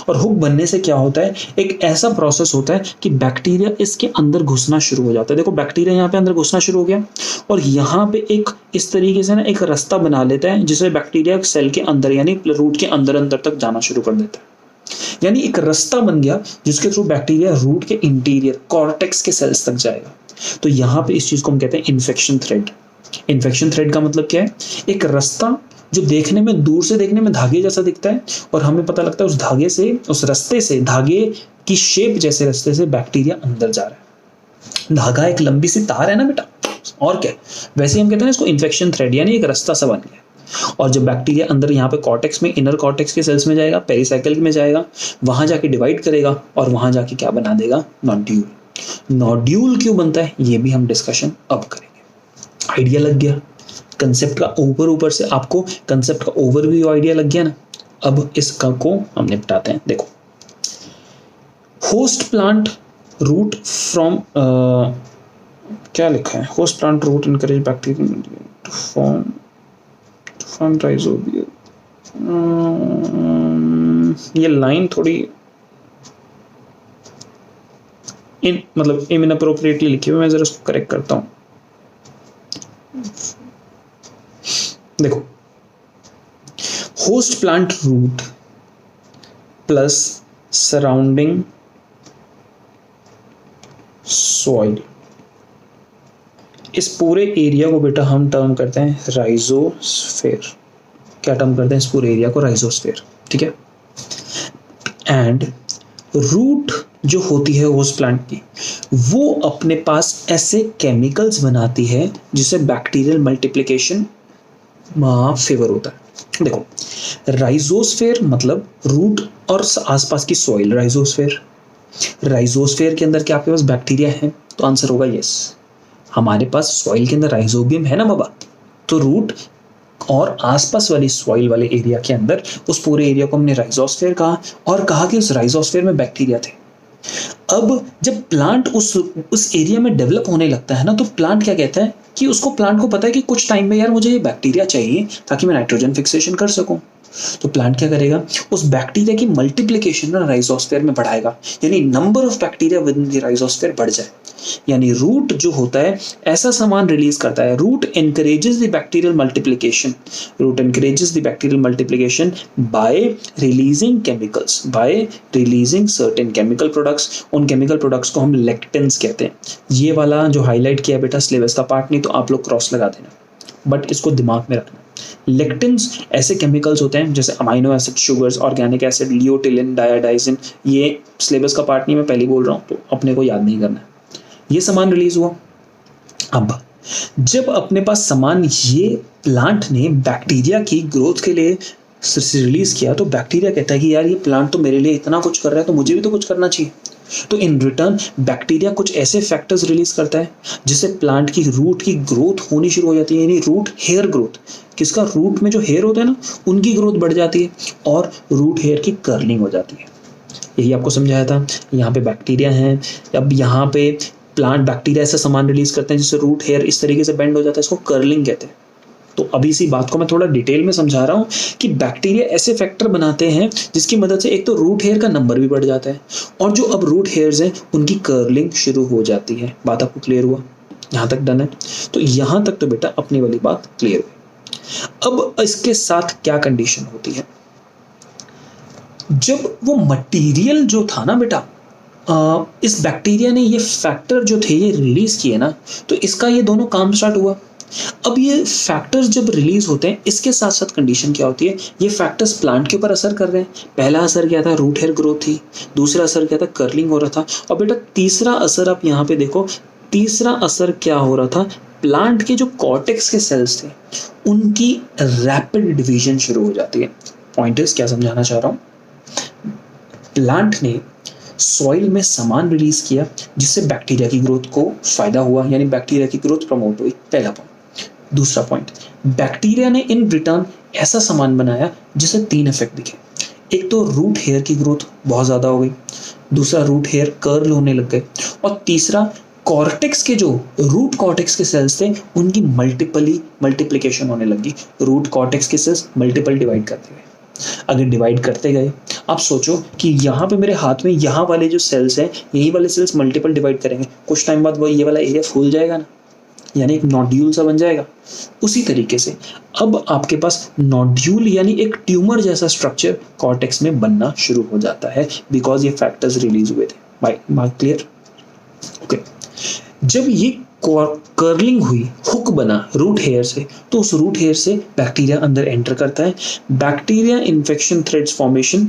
और हुक बनने से क्या होता है, एक ऐसा प्रोसेस होता है कि बैक्टीरिया इसके अंदर घुसना शुरू हो जाता है। देखो बैक्टीरिया यहाँ पे अंदर घुसना शुरू हो गया और यहाँ पे एक इस तरीके से ना एक रास्ता बना लेता है जिससे बैक्टीरिया सेल के अंदर यानी रूट के अंदर अंदर तक जाना शुरू कर देता है। यानी एक रास्ता बन गया जिसके थ्रू बैक्टीरिया रूट के इंटीरियर कॉर्टेक्स के सेल्स तक जाएगा। तो यहाँ पे इस चीज को हम कहते हैं इन्फेक्शन थ्रेड। इन्फेक्शन थ्रेड का मतलब क्या है, एक रास्ता जो देखने में दूर से देखने में धागे जैसा दिखता है और हमें पता लगता है उस धागे से, उस रास्ते से, धागे की शेप जैसे रास्ते से बैक्टीरिया अंदर जा रहा है। धागा एक लंबी सी तार है ना बेटा, और क्या, वैसे हम कहते हैं इसको इन्फेक्शन थ्रेड, यानी एक रास्ता सा बन गया। और जब बैक्टीरिया अंदर यहाँ पे कॉर्टेक्स में, इनर कॉर्टेक्स के सेल्स में जाएगा, पेरिसाइकिल में जाएगा, वहां जाके डिवाइड करेगा और वहां जाके क्या बना देगा, नोड्यूल। नोड्यूल क्यों बनता है ये भी हम डिस्कशन अब करेंगे। आइडिया लग गया कंसेप्ट का, ऊपर से आपको कंसेप्ट का ओवरव्यू आइडिया लग गया ना। अब इसका को हम निपटाते हैं। देखो, होस्ट प्लांट रूट फ्रॉम, क्या लिखा है, host plant root encourage bacteria to form rhizobium. ये लाइन थोड़ी मतलब इनअप्रोप्रिएटली लिखी हुई, मैं जरा इसको करेक्ट करता हूं। देखो, host plant root plus surrounding soil, इस पूरे एरिया को बेटा हम टर्म करते हैं राइजोस्फेयर। क्या टर्म करते हैं इस पूरे एरिया को, राइजोस्फेयर, ठीक है। एंड रूट जो होती है होस्ट प्लांट की, वो अपने पास ऐसे केमिकल्स बनाती है जिससे बैक्टीरियल मल्टीप्लिकेशन फेवर होता है। देखो, राइजोस्फेयर मतलब रूट और आसपास की सॉइल, राइजोस्फेयर के अंदर क्या आपके पास बैक्टीरिया है, तो आंसर होगा यस। हमारे पास सॉइल के अंदर राइजोबियम है ना बाबा, तो रूट और आसपास वाली सॉइल वाले एरिया के अंदर उस पूरे एरिया को हमने राइजोस्फेयर कहा और कहा कि उस राइजोस्फेयर में बैक्टीरिया थे। अब जब प्लांट उस एरिया में डेवलप होने लगता है ना, तो प्लांट क्या कहता है कि उसको, प्लांट को पता है कि कुछ टाइम में यार मुझे ये बैक्टीरिया चाहिए ताकि मैं नाइट्रोजन फिक्सेशन कर सकूं। तो प्लांट क्या करेगा, उस बैक्टीरिया की मल्टीप्लिकेशन ना राइजोस्फेयर में बढ़ाएगा, यानी number of bacteria within the rhizosphere बढ़ जाए। यानी रूट जो होता है ऐसा सामान रिलीज करता है, root encourages the bacterial multiplication, root encourages the bacterial multiplication by releasing chemicals, by releasing certain chemical products. उन केमिकल प्रोडक्ट्स को हम लेक्टिन्स कहते हैं। ये वाला जो हाईलाइट किया बेटा सिलेबस का पार्ट नहीं, तो आप लोग क्रॉस लगा देना, बट इसको दिमाग में रखना। लेक्टिन्स ऐसे केमिकल्स होते हैं जैसे amino acid, sugars, organic acid, luteolin, daidzein. ये सिलेबस का पार्ट नहीं, मैं पहले बोल रहा हूँ, तो अपने को याद नहीं करना है। ये सामान रिलीज हुआ। अब जब अपने पास सामान ये प्लांट ने बैक्टीरिया की ग्रोथ के लिए रिलीज किया, तो बैक्टीरिया कहता है कि यार ये प्लांट तो मेरे लिए इतना कुछ कर रहा है, तो मुझे भी तो कुछ करना चाहिए। तो इन रिटर्न बैक्टीरिया कुछ ऐसे फैक्टर्स रिलीज करता है जिससे प्लांट की रूट की ग्रोथ होनी शुरू हो जाती है, यानी रूट हेयर ग्रोथ। किसका? रूट में जो हेयर होता है ना, उनकी ग्रोथ बढ़ जाती है और रूट हेयर की कर्लिंग हो जाती है। यही आपको समझाया था। यहाँ पे बैक्टीरिया हैं, अब यहाँ पे प्लांट बैक्टीरिया ऐसा सामान रिलीज करते हैं जिससे रूट हेयर इस तरीके से बेंड हो जाता है, इसको कर्लिंग कहते हैं। तो अभी इसी बात को मैं थोड़ा डिटेल में समझा रहा हूँ कि बैक्टीरिया ऐसे फैक्टर बनाते हैं जिसकी मदद से एक तो रूट हेयर का नंबर भी बढ़ जाता है और जो अब रूट हेयर्स हैं उनकी कर्लिंग शुरू हो जाती है। बात आपको क्लियर हुआ? यहाँ तक डन है? तो यहाँ तक तो बेटा अपनी वाली बात क्लियर हुई। अब इसके साथ क्या कंडीशन होती है? जब वो मटेरियल जो था ना बेटा, इस बैक्टीरिया ने ये फैक्टर जो थे ये रिलीज किए ना, तो इसका ये दोनों काम स्टार्ट हुआ। अब ये फैक्टर्स जब रिलीज होते हैं, इसके साथ साथ कंडीशन क्या होती है? ये फैक्टर्स प्लांट के ऊपर असर कर रहे हैं। पहला असर क्या था? रूट हेयर ग्रोथ थी। दूसरा असर क्या था? कर्लिंग हो रहा था। और बेटा तीसरा असर आप यहाँ पे देखो, तीसरा असर क्या हो रहा था? प्लांट के जो कॉर्टेक्स के सेल्स थे उनकी रैपिड डिवीजन शुरू हो जाती है। पॉइंटर्स क्या समझाना चाह रहा हूँ? प्लांट ने सॉइल में सामान रिलीज किया जिससे बैक्टीरिया की ग्रोथ को फायदा हुआ, यानी बैक्टीरिया की ग्रोथ प्रमोट हुई। पहला पॉइंट। दूसरा पॉइंट, बैक्टीरिया ने इन रिटर्न ऐसा सामान बनाया जिससे 3 इफेक्ट दिखे। एक तो रूट हेयर की ग्रोथ बहुत ज्यादा हो गई, दूसरा रूट हेयर कर्ल होने लग गए, और तीसरा कॉर्टेक्स के जो रूट कॉर्टेक्स के सेल्स थे उनकी मल्टीप्लिकेशन होने लगी। रूट कॉर्टेक्स के सेल्स मल्टीपल डिवाइड करते गए। अगर डिवाइड करते गए, आप सोचो कि यहाँ पे मेरे हाथ में यहाँ वाले जो सेल्स हैं, यही वाले सेल्स मल्टीपल डिवाइड करेंगे, कुछ टाइम बाद वो ये वाला एरिया फूल जाएगा ना, यानी एक नोड्यूल सा बन जाएगा। उसी तरीके से अब आपके पास नोड्यूल यानी एक ट्यूमर जैसा स्ट्रक्चर कॉर्टेक्स में बनना शुरू हो जाता है, बिकॉज ये फैक्टर्स रिलीज हुए थे। बात क्लियर? ओके। जब ये कर्लिंग हुई, हुक बना रूट हेयर से, तो उस रूट हेयर से बैक्टीरिया अंदर एंटर करता है। बैक्टीरिया इन्फेक्शन थ्रेड्स फॉर्मेशन,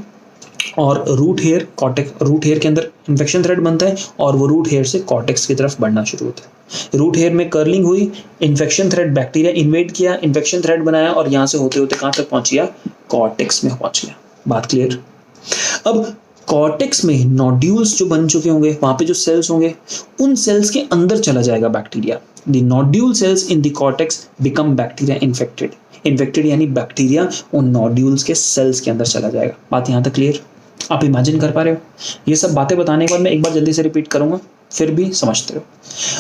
और रूट हेयर के अंदर इन्फेक्शन थ्रेड बनता है और वो रूट हेयर से कॉर्टेक्स की तरफ बढ़ना शुरू होता है। रूट हेयर में कर्लिंग हुई, इन्फेक्शन थ्रेड बैक्टीरिया इन्वेड किया, इन्फेक्शन थ्रेड बनाया और यहाँ से होते होते कहाँ तक पहुंच गया? कॉर्टेक्स में पहुंच गया। बात क्लियर? अब कॉर्टेक्स में नोड्यूल्स जो बन चुके होंगे, वहां पे जो सेल्स होंगे, उन सेल्स के अंदर चला जाएगा bacteria. The nodule cells in the cortex become bacteria infected यानी बैक्टीरिया उन नोड्यूल्स के सेल्स के अंदर चला जाएगा। बात यहाँ तक क्लियर? आप इमेजिन कर पा रहे हो? ये सब बातें बताने के बाद मैं एक बार जल्दी से रिपीट करूंगा, फिर भी समझते हो।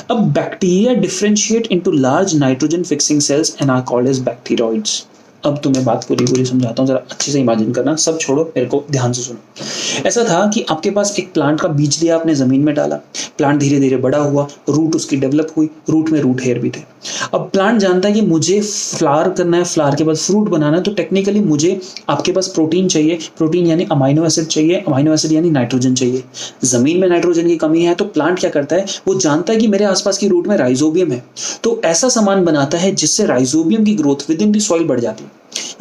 अब bacteria differentiate into large nitrogen fixing cells and are called as bacteroids. अब तुम्हें बात पूरी समझाता हूँ, जरा अच्छे से इमेजिन करना, सब छोड़ो, मेरे को ध्यान से सुनो। ऐसा था कि आपके पास एक प्लांट का बीज लिया, आपने जमीन में डाला, प्लांट धीरे धीरे बड़ा हुआ, रूट उसकी डेवलप हुई, रूट में रूट हेयर भी थे। अब प्लांट जानता है कि मुझे फ्लावर करना है, फ्लावर के बाद फ्रूट बनाना है, तो टेक्निकली मुझे आपके पास प्रोटीन चाहिए, प्रोटीन यानी अमाइनो एसिड चाहिए, अमाइनो एसिड यानी नाइट्रोजन चाहिए। जमीन में नाइट्रोजन की कमी है तो प्लांट क्या करता है? वो जानता है कि मेरे आसपास की रूट में राइजोबियम है, तो ऐसा सामान बनाता है जिससे राइजोबियम की growth with in the soil बढ़ जाती है,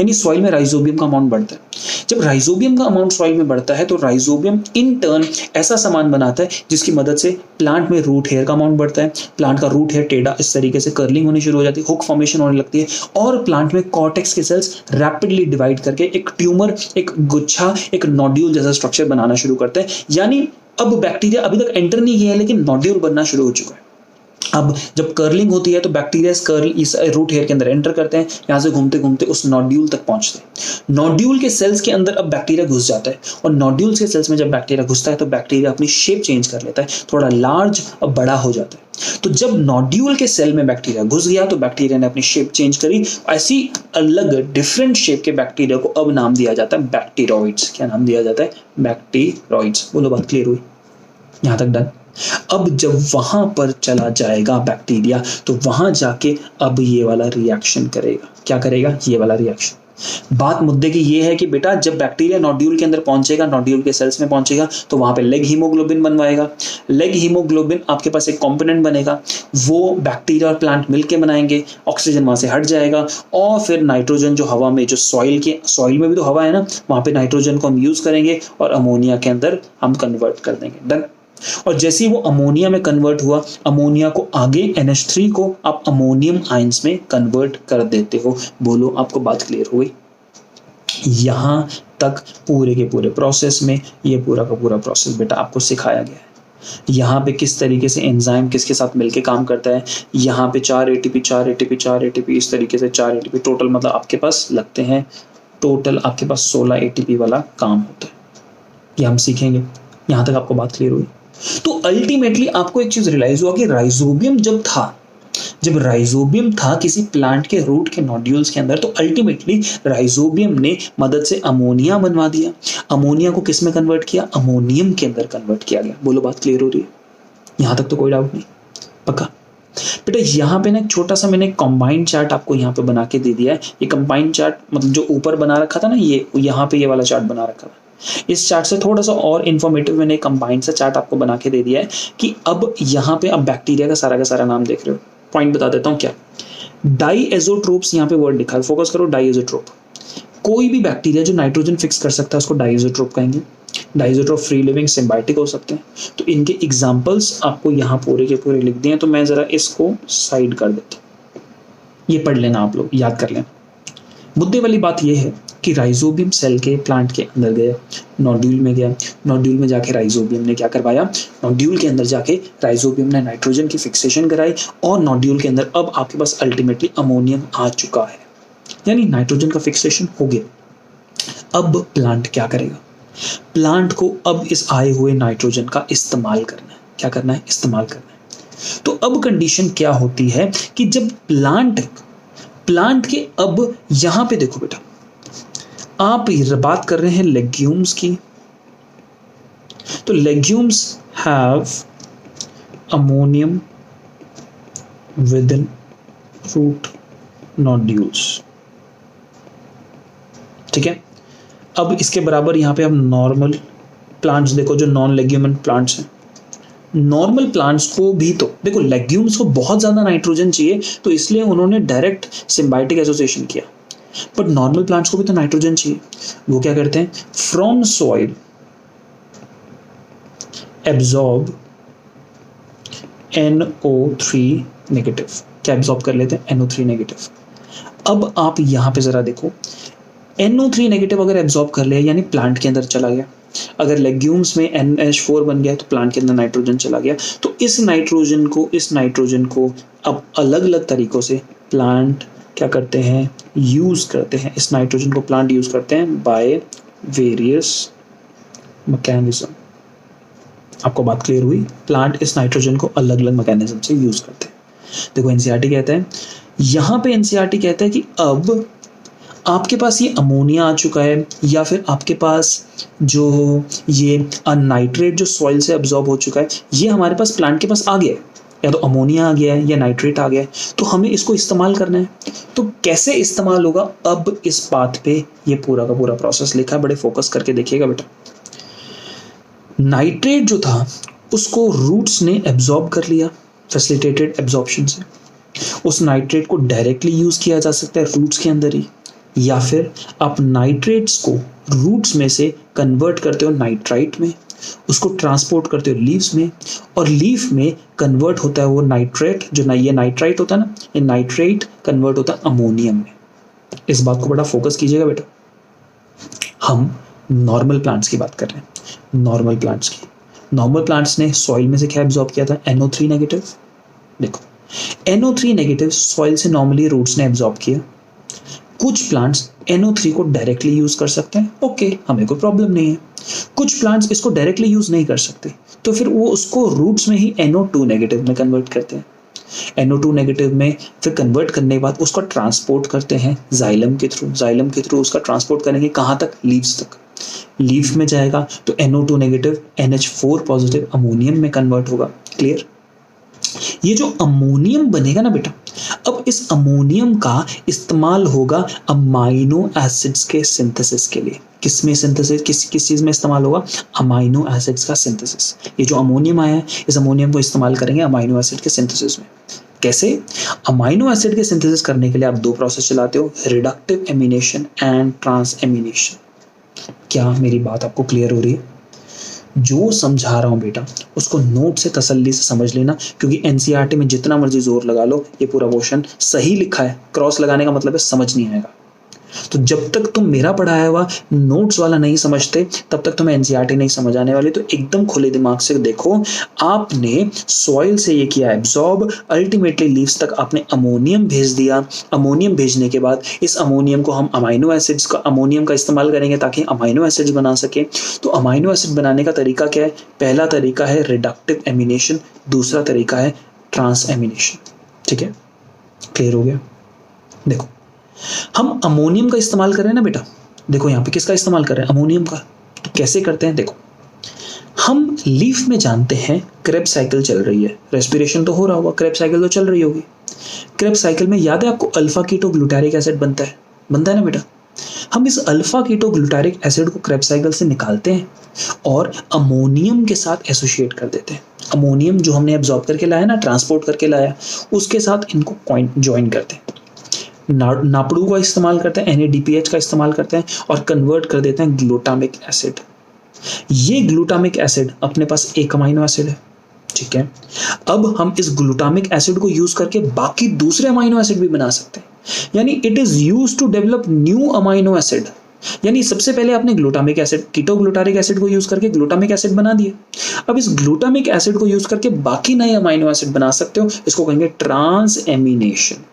यानी सॉइल में राइजोबियम का अमाउंट बढ़ता है। जब राइजोबियम का अमाउंट सॉइल में बढ़ता है तो राइजोबियम इन टर्न ऐसा सामान बनाता है जिसकी मदद से प्लांट में रूट हेयर का अमाउंट बढ़ता है, प्लांट का रूट हेयर टेढ़ा इस तरीके से कर्लिंग होनी शुरू हो जाती है, हुक फॉर्मेशन होने लगती है, और प्लांट में कॉर्टेक्स के सेल्स रैपिडली डिवाइड करके एक ट्यूमर, एक गुच्छा, एक नोड्यूल जैसा स्ट्रक्चर बनाना शुरू करते हैं। यानी अब बैक्टीरिया अभी तक एंटर नहीं किया है लेकिन नोड्यूल बनना शुरू हो चुका है। अब जब कर्लिंग होती है तो बैक्टीरिया इस रूट हेयर के अंदर एंटर करते हैं, यहाँ से घूमते घूमते उस नोड्यूल तक पहुंचते हैं। नोड्यूल के सेल्स के अंदर अब बैक्टीरिया घुस जाता है, और नोड्यूल्स के सेल्स में जब बैक्टीरिया घुसता है तो बैक्टीरिया अपनी शेप चेंज कर लेता है, थोड़ा लार्ज और बड़ा हो जाता है। तो जब नोड्यूल के सेल में बैक्टीरिया घुस गया तो बैक्टीरिया ने अपनी शेप चेंज करी, ऐसी अलग डिफरेंट शेप के बैक्टीरिया को अब नाम दिया जाता है बैक्टीरॉइड्स। क्या नाम दिया जाता है? बैक्टीरॉइड्स। बोलो, बात क्लियर हुई? यहाँ तक डन? अब जब वहां पर चला जाएगा बैक्टीरिया तो वहां जाके अब ये वाला रिएक्शन करेगा। क्या करेगा? ये वाला रिएक्शन। बात मुद्दे की ये है कि बेटा जब बैक्टीरिया नोड्यूल के अंदर पहुंचेगा, नोड्यूल के सेल्स में पहुंचेगा, तो वहां पे लेग हीमोग्लोबिन बनवाएगा। लेग हीमोग्लोबिन आपके पास एक कंपोनेंट बनेगा, वो बैक्टीरिया और प्लांट मिलके बनाएंगे, ऑक्सीजन वहां से हट जाएगा, और फिर नाइट्रोजन जो हवा में, जो सॉइल में भी तो हवा है ना, वहां पे नाइट्रोजन को हम यूज करेंगे और अमोनिया के अंदर हम कन्वर्ट कर देंगे। डन? और जैसे ही वो अमोनिया में कन्वर्ट हुआ, अमोनिया को आगे NH3 को आप अमोनियम आयंस में कन्वर्ट कर देते हो। बोलो, आपको बात क्लियर हो गई? यहां तक पूरे के पूरे प्रोसेस में ये पूरा का पूरा प्रोसेस बेटा आपको सिखाया गया है। यहाँ पे किस तरीके से एंजाइम किसके साथ मिलके काम करता है, यहाँ पे 4 ATP 4 ATP 4 ATP इस तरीके से 4 ATP टोटल मतलब आपके पास लगते हैं, टोटल आपके पास 16 ATP वाला काम होता है। ये हम सीखेंगे। यहाँ तक आपको बात क्लियर हुई? तो अल्टीमेटली आपको एक चीज रियलाइज हुआ कि राइजोबियम जब राइजोबियम था किसी प्लांट के रूट के नोड्यूल्स के अंदर, तो अल्टीमेटली राइजोबियम ने मदद से अमोनिया बनवा दिया। अमोनिया को किस में कन्वर्ट किया? अमोनियम के अंदर कन्वर्ट किया गया। बोलो बात क्लियर हो रही है? यहां तक तो कोई डाउट नहीं? पक्का? बेटा यहाँ पे ना एक छोटा सा मैंने कंबाइंड चार्ट आपको यहाँ पे बना के दे दिया है। ये कंबाइंड चार्ट मतलब जो ऊपर बना रखा था ना, ये यहाँ पे ये वाला चार्ट बना रखा था। इस चार्ट से थोड़ा सा और इन्फॉर्मेटिव मैंने कंबाइंड सा चार्ट आपको बना के दे दिया है कि अब यहाँ पे अब बैक्टीरिया का सारा नाम देख रहे हो। पॉइंट बता देता हूँ क्या। डाइएज़ोट्रोप्स यहाँ पे वर्ड लिखा है, फोकस करो। डाइएज़ोट्रोप, कोई भी बैक्टीरिया जो नाइट्रोजन फिक्स कर सकता है उसको डाइएज़ोट्रोप कहेंगे। डाइएज़ोट्रोप फ्री लिविंग सिम्बायोटिक हो सकते हैं। तो इनके एग्जांपल्स आपको यहाँ पूरे के पूरे लिख दिए हैं, तो मैं जरा इसको साइड कर देता हूँ। ये पढ़ लेना, आप लोग याद कर लेना। मुद्दे वाली बात यह है कि राइजोबियम सेल के प्लांट के अंदर गया, नोड्यूल में गया, नोड्यूल में जाके राइजोबियम ने क्या करवाया, नोड्यूल के अंदर जाके राइजोबियम ने नाइट्रोजन की फिक्सेशन कराई और नोड्यूल के अंदर अब आपके पास अल्टीमेटली अमोनियम आ चुका है, यानी नाइट्रोजन का फिक्सेशन हो गया। अब प्लांट क्या करेगा? प्लांट को अब इस आए हुए नाइट्रोजन का इस्तेमाल करना है। क्या करना है? इस्तेमाल करना है। तो अब कंडीशन क्या होती है कि जब प्लांट के अब यहां पे देखो बेटा, आप बात कर रहे हैं लेग्यूम्स की, तो legumes have ammonium within root nodules. ठीक है, अब इसके बराबर यहां पे हम नॉर्मल प्लांट्स देखो जो नॉन लेग्यूमेंट प्लांट्स हैं। नॉर्मल प्लांट्स को भी तो देखो, लेग्यूम्स को बहुत ज्यादा नाइट्रोजन चाहिए तो इसलिए उन्होंने डायरेक्ट सिम्बायोटिक एसोसिएशन किया, बट नॉर्मल प्लांट्स को भी तो नाइट्रोजन चाहिए। वो क्या करते हैं? From soil absorb NO3 negative. क्या एब्जॉर्ब कर लेते हैं? NO3 negative. अब आप यहां पे जरा देखो, NO3 नेगेटिव अगर एब्जॉर्ब कर लिया यानी प्लांट के अंदर चला गया। अगर लेग्यूम्स में NH4 बन गया तो प्लांट के अंदर नाइट्रोजन चला गया। तो इस नाइट्रोजन को अब अलग अलग तरीकों से प्लांट क्या करते हैं? यूज करते हैं। इस नाइट्रोजन को प्लांट यूज करते हैं बाय वेरियस मैकेनिज्म। आपको बात क्लियर हुई? प्लांट इस नाइट्रोजन को अलग अलग मैकेनिज्म से यूज करते हैं। देखो एनसीईआरटी कहता है, यहां पे एनसीईआरटी कहता है कि अब आपके पास ये अमोनिया आ चुका है या फिर आपके पास जो ये नाइट्रेट जो सॉइल से अब्जॉर्ब हो चुका है, ये हमारे पास प्लांट के पास आ गया है, या तो अमोनिया आ गया है या नाइट्रेट आ गया है, तो हमें इसको इस्तेमाल करना है। तो कैसे इस्तेमाल होगा? अब इस बात पे ये पूरा का पूरा प्रोसेस लिखा है, बड़े फोकस करके देखिएगा बेटा। नाइट्रेट जो था उसको रूट्स ने एब्जॉर्ब कर लिया फैसिलिटेटेड एब्जॉर्प्शन से। उस नाइट्रेट को डायरेक्टली यूज किया जा सकता है रूट्स के अंदर ही, या फिर आप नाइट्रेट्स को रूट्स में से कन्वर्ट करते हो नाइट्राइट में, उसको ट्रांसपोर्ट करते हो लीव्स में, और लीफ में कन्वर्ट होता है वो नाइट्रेट, जो ये नाइट्राइट होता है ना, ये नाइट्रेट कन्वर्ट होता है अमोनियम में। इस बात को बड़ा फोकस कीजिएगा बेटा। हम नॉर्मल प्लांट्स की बात कर रहे हैं, नॉर्मल प्लांट्स की। नॉर्मल प्लांट्स ने सॉइल में से क्या एब्जॉर्ब किया था? NO3 negative. देखो NO3 नेगेटिव सॉइल से नॉर्मली रूट्स ने एब्जॉर्ब किया। कुछ प्लांट्स NO3 को डायरेक्टली यूज कर सकते हैं, ओके, हमें कोई प्रॉब्लम नहीं है। कुछ प्लांट्स इसको डायरेक्टली यूज नहीं कर सकते, तो फिर वो उसको रूट्स में ही NO2 नेगेटिव में कन्वर्ट करते हैं। NO2 नेगेटिव में फिर कन्वर्ट करने के बाद उसको ट्रांसपोर्ट करते हैं जाइलम के थ्रू। जाइलम के थ्रू उसका ट्रांसपोर्ट करेंगे कहाँ तक? लीव्स तक। लीफ में जाएगा तो NO2 negative NH4 positive ammonium में कन्वर्ट होगा। क्लियर? ये जो अमोनियम बनेगा ना बेटा, अब इस अमोनियम का इस्तेमाल होगा अमाइनो एसिड्स के सिंथेसिस के लिए। किसमें सिंथेसिस? किस चीज में इस्तेमाल होगा? अमाइनो एसिड्स का सिंथेसिस। ये जो अमोनियम आया है, इस अमोनियम को इस्तेमाल करेंगे अमाइनो एसिड के सिंथेसिस में। कैसे? अमाइनो एसिड के सिंथेसिस करने के लिए आप दो प्रोसेस चलाते हो, reductive amination and transamination. क्या मेरी बात आपको क्लियर हो रही है? जो समझा रहा हूं बेटा उसको नोट से तसल्ली से समझ लेना, क्योंकि एनसीईआरटी में जितना मर्जी जोर लगा लो, ये पूरा पोर्शन सही लिखा है, क्रॉस लगाने का मतलब है समझ नहीं आएगा। तो जब तक तुम मेरा पढ़ाया हुआ नोट्स वाला नहीं समझते तब तक तुम्हें एनसीईआरटी नहीं समझ आने वाली। तो एकदम खुले दिमाग से देखो, आपने सॉइल से ये किया एब्जॉर्ब, अल्टीमेटली लीव्स तक आपने अमोनियम भेज दिया। अमोनियम भेजने के बाद इस अमोनियम को हम अमाइनो एसिड्स का अमोनियम का इस्तेमाल करेंगे ताकि अमाइनो एसिड्स बना सके। तो अमाइनो एसिड बनाने का तरीका क्या है? पहला तरीका है रिडक्टिव एमिनेशन, दूसरा तरीका है ट्रांस एमिनेशन। ठीक है, क्लियर हो गया? देखो, हम अमोनियम का इस्तेमाल कर रहे हैं ना बेटा, देखो यहाँ पे किसका इस्तेमाल कर रहे हैं? अमोनियम का। तो कैसे करते हैं? देखो, हम लीफ में जानते हैं क्रेब्स साइकिल चल रही है, रेस्पिरेशन तो हो रहा होगा, क्रेब्स साइकिल तो चल रही होगी। क्रेब्स साइकिल में याद है आपको अल्फा कीटो ग्लूटारिक एसिड बनता है ना बेटा। हम इस अल्फा कीटो ग्लूटारिक एसिड को क्रेब्स साइकिल से निकालते हैं और अमोनियम के साथ एसोसिएट कर देते हैं। अमोनियम जो हमने एब्जॉर्ब करके लाया ना, ट्रांसपोर्ट करके लाया, उसके साथ इनको ज्वाइन करते हैं। नापड़ू का इस्तेमाल करते हैं, NADPH का इस्तेमाल करते हैं और कन्वर्ट कर देते हैं ग्लूटामिक एसिड। ये ग्लूटामिक एसिड अपने पास एक अमाइनो एसिड है। ठीक है, अब हम इस ग्लूटामिक एसिड को यूज करके बाकी दूसरे अमाइनो एसिड भी बना सकते हैं। यानी it is used to develop new amino acid. यानी सबसे पहले आपने glutamic acid, keto glutaric acid को यूज करके ग्लूटामिक एसिड बना दिए। अब इस ग्लूटामिक एसिड को यूज करके बाकी नए अमाइनो एसिड बना सकते हो। इसको कहेंगे ट्रांस एमिनेशन।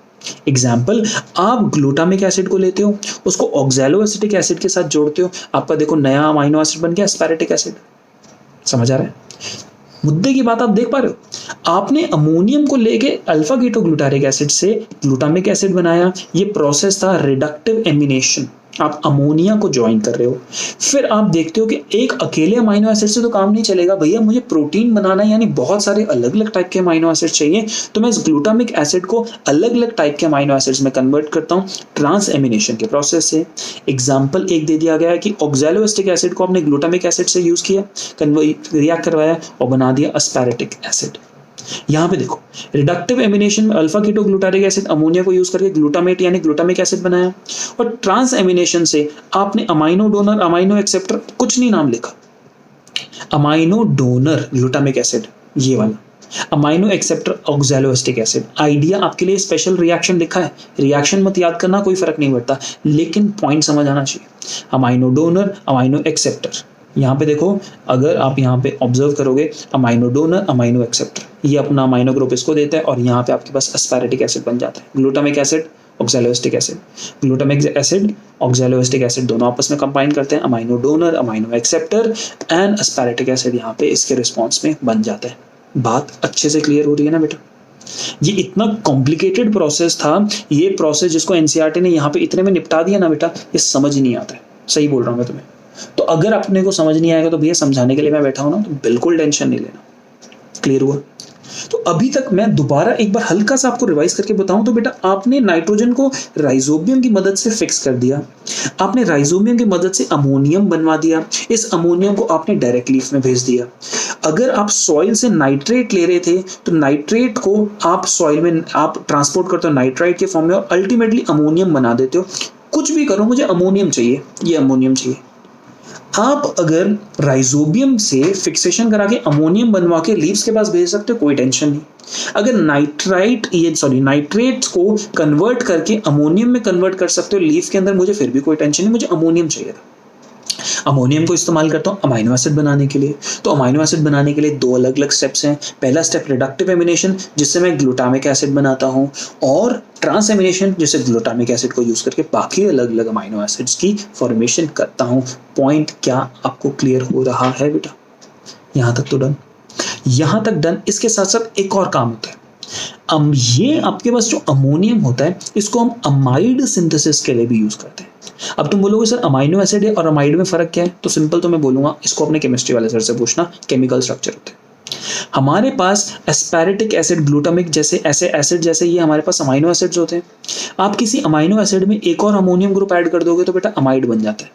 एग्जाम्पल, आप ग्लूटामिक एसिड को लेते हो, उसको ऑक्सैलो एसिटिक एसिड के साथ जोड़ते हो, आपका देखो नया अमाइनो एसिड बन गया एस्पेरेटिक एसिड। समझ आ रहा है? मुद्दे की बात आप देख पा रहे हो? आपने अमोनियम को लेके अल्फा कीटो ग्लूटारिक एसिड से ग्लूटामिक एसिड बनाया। ये प्रोसेस था रिडक्टिव एमिनेशन। आप अमोनिया को ज्वाइन कर रहे हो, फिर आप देखते हो कि एक अकेले अमाइनो एसिड से तो काम नहीं चलेगा भैया, मुझे प्रोटीन बनाना है, यानी बहुत सारे अलग अलग टाइप के अमाइनो एसिड चाहिए। तो मैं इस ग्लूटामिक एसिड को अलग अलग टाइप के अमाइनो एसिड्स में कन्वर्ट करता हूँ ट्रांस एमिनेशन के प्रोसेस से। एग्जाम्पल एक दे दिया गया है कि ऑक्सैलोएसिटिक एसिड को आपने ग्लूटामिक एसिड से यूज किया, रिएक्ट करवाया और बना दिया एस्पेरेटिक एसिड। यहाँ पे देखो, रिडक्टिव एमिनेशन में alpha keto glutaric acid ammonia को यूज करके ग्लूटामेट यानी ग्लूटामिक एसिड बनाया, और ट्रांस एमिनेशन से आपने अमाइनो डोनर, अमाइनो एक्सेप्टर, कुछ नहीं नाम लिखा, अमाइनो डोनर ग्लूटामिक एसिड ये वाला, amino acceptor oxaloacetic acid. Idea आपके लिए स्पेशल रिएक्शन लिखा है, रिएक्शन मत याद करना, कोई फर्क नहीं पड़ता, लेकिन पॉइंट समझ आना चाहिए। Amino donor, amino acceptor. यहाँ पे देखो, अगर आप यहाँ पे ऑब्जर्व करोगे, अमाइनो डोनर, अमाइनो एक्सेप्टर, ये अपना अमाइनो ग्रुप इसको देता है और यहाँ पे आपके पास एस्पेरेटिक एसिड बन जाता है। Glutamic acid, oxaloacetic acid, glutamic acid, oxaloacetic acid दोनों आपस में कंबाइन करते हैं, amino donor, amino acceptor and aspartic acid यहाँ पे इसके रिस्पॉन्स में बन जाता है। बात अच्छे से क्लियर हो रही है ना बेटा? ये इतना कॉम्प्लिकेटेड प्रोसेस था, ये प्रोसेस जिसको एनसीईआरटी ने यहाँ पे इतने में निपटा दिया ना बेटा, ये समझ नहीं आता है। सही बोल रहा हूँ मैं तुम्हें? तो अगर अपने को समझ नहीं आएगा तो भैया समझाने के लिए मैं बैठा हूं ना, तो बिल्कुल टेंशन नहीं लेना। क्लियर हुआ? तो अभी तक मैं दोबारा एक बार हल्का सा आपको रिवाइज करके बताऊं तो बेटा, आपने नाइट्रोजन को राइजोबियम की मदद से फिक्स कर दिया, आपने राइजोबियम की मदद से अमोनियम बनवा दिया, इस अमोनियम को आपने डायरेक्ट लीफ में भेज दिया। अगर आप सॉइल से नाइट्रेट ले रहे थे तो नाइट्रेट को आप सॉइल में आप ट्रांसपोर्ट करते हो नाइट्राइट के फॉर्म में और अल्टीमेटली अमोनियम बना देते हो। कुछ भी करो, मुझे अमोनियम चाहिए, ये अमोनियम चाहिए। आप अगर राइजोबियम से फिक्सेशन करा के अमोनियम बनवा के लीव्स के पास भेज सकते हो, कोई टेंशन नहीं। अगर नाइट्रेट्स को कन्वर्ट करके अमोनियम में कन्वर्ट कर सकते हो लीफ के अंदर, मुझे फिर भी कोई टेंशन नहीं, मुझे अमोनियम चाहिए था। अमोनियम को इस्तेमाल करता हूँ अमाइनो एसिड बनाने के लिए। तो अमाइनो एसिड बनाने के लिए दो अलग अलग स्टेप्स हैं। पहला स्टेप रिडक्टिव एमिनेशन, जिससे मैं ग्लूटामिक एसिड बनाता हूँ, और ट्रांस एमिनेशन, जिससे ग्लूटामिक एसिड को यूज करके बाकी अलग अलग अमाइनो एसिड्स की फॉर्मेशन करता हूँ। पॉइंट क्या आपको क्लियर हो रहा है बेटा? यहाँ तक तो डन? यहाँ तक डन। इसके साथ साथ एक और काम होता है। ये आपके पास जो अमोनियम होता है, इसको हम अमाइड सिंथेसिस के लिए भी यूज करते हैं। अब तुम बोलोगे सर अमाइनो एसिड है और अमाइड में फर्क क्या है? तो सिंपल तो मैं बोलूंगा, इसको अपने केमिस्ट्री वाले सर से पूछना, केमिकल स्ट्रक्चर होते हैं। हमारे पास एस्पेरेटिक एसिड, ग्लूटामिक जैसे ऐसे एसिड जैसे ये हमारे पास अमाइनो एसिड्स होते हैं। आप किसी अमाइनो एसिड में एक और अमोनियम ग्रुप ऐड कर दोगे तो बेटा अमाइड बन जाता है।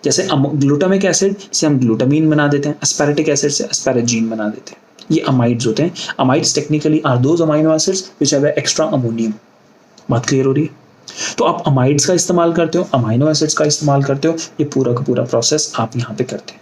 जैसे ग्लूटामिक एसिड से हम ग्लूटामीन बना देते हैं, एस्पेरेटिक एसिड से एस्पेरेजीन बना देते हैं। ये अमाइड्स होते हैं। Amides technically are those amino acids which have extra ammonium. बात क्लियर हो रही है? तो आप अमाइड्स का इस्तेमाल करते हो, अमाइनो एसिड्स का इस्तेमाल करते हो, ये पूरा का पूरा प्रोसेस आप यहाँ पे करते हैं।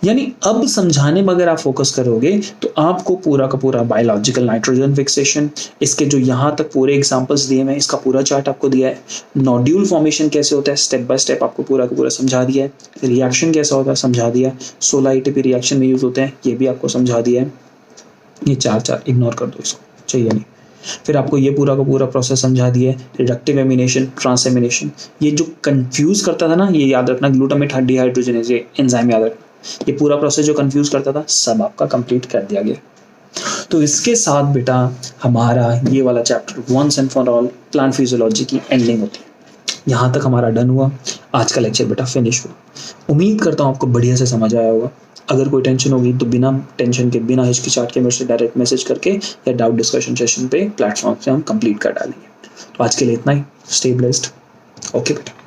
यानी अब समझाने में अगर आप फोकस करोगे तो आपको पूरा का पूरा बायोलॉजिकल नाइट्रोजन फिक्सेशन, इसके जो यहाँ तक पूरे एग्जांपल्स दिए हैं, इसका पूरा चार्ट आपको दिया है, नोड्यूल फॉर्मेशन कैसे होता है स्टेप बाय स्टेप आपको पूरा का पूरा समझा दिया है, रिएक्शन कैसा होता है समझा दिया, 16 एटीपी रिएक्शन में यूज होते हैं ये भी आपको समझा दिया है। ये चार इग्नोर कर दो, इसको चाहिए नहीं। फिर आपको ये पूरा का पूरा प्रोसेस समझा दिया है, रिडक्टिव एमिनेशन, ट्रांसएमिनेशन। ये जो कंफ्यूज करता था ना, ये याद रखना, ग्लूटामेट डिहाइड्रोजनेज ये एंजाइम याद रखना, ये पूरा प्रोसेस जो कंफ्यूज करता था सब आपका कंप्लीट कर दिया गया। तो इसके साथ बेटा हमारा ये वाला chapter once and for all plant physiology की एंडिंग होती है। यहाँ तक हमारा डन हुआ, आज का लेक्चर बेटा फिनिश हुआ। उम्मीद करता हूँ आपको बढ़िया से समझ आया होगा। अगर कोई टेंशन होगी तो बिना टेंशन के, बिना हिचकिचाहट के मेरे से डायरेक्ट मैसेज करके या डाउट डिस्कशन सेशन पे प्लेटफॉर्म से हम कंप्लीट कर डालेंगे। तो आज के लिए इतना ही। Stay blessed. ओके बेटा।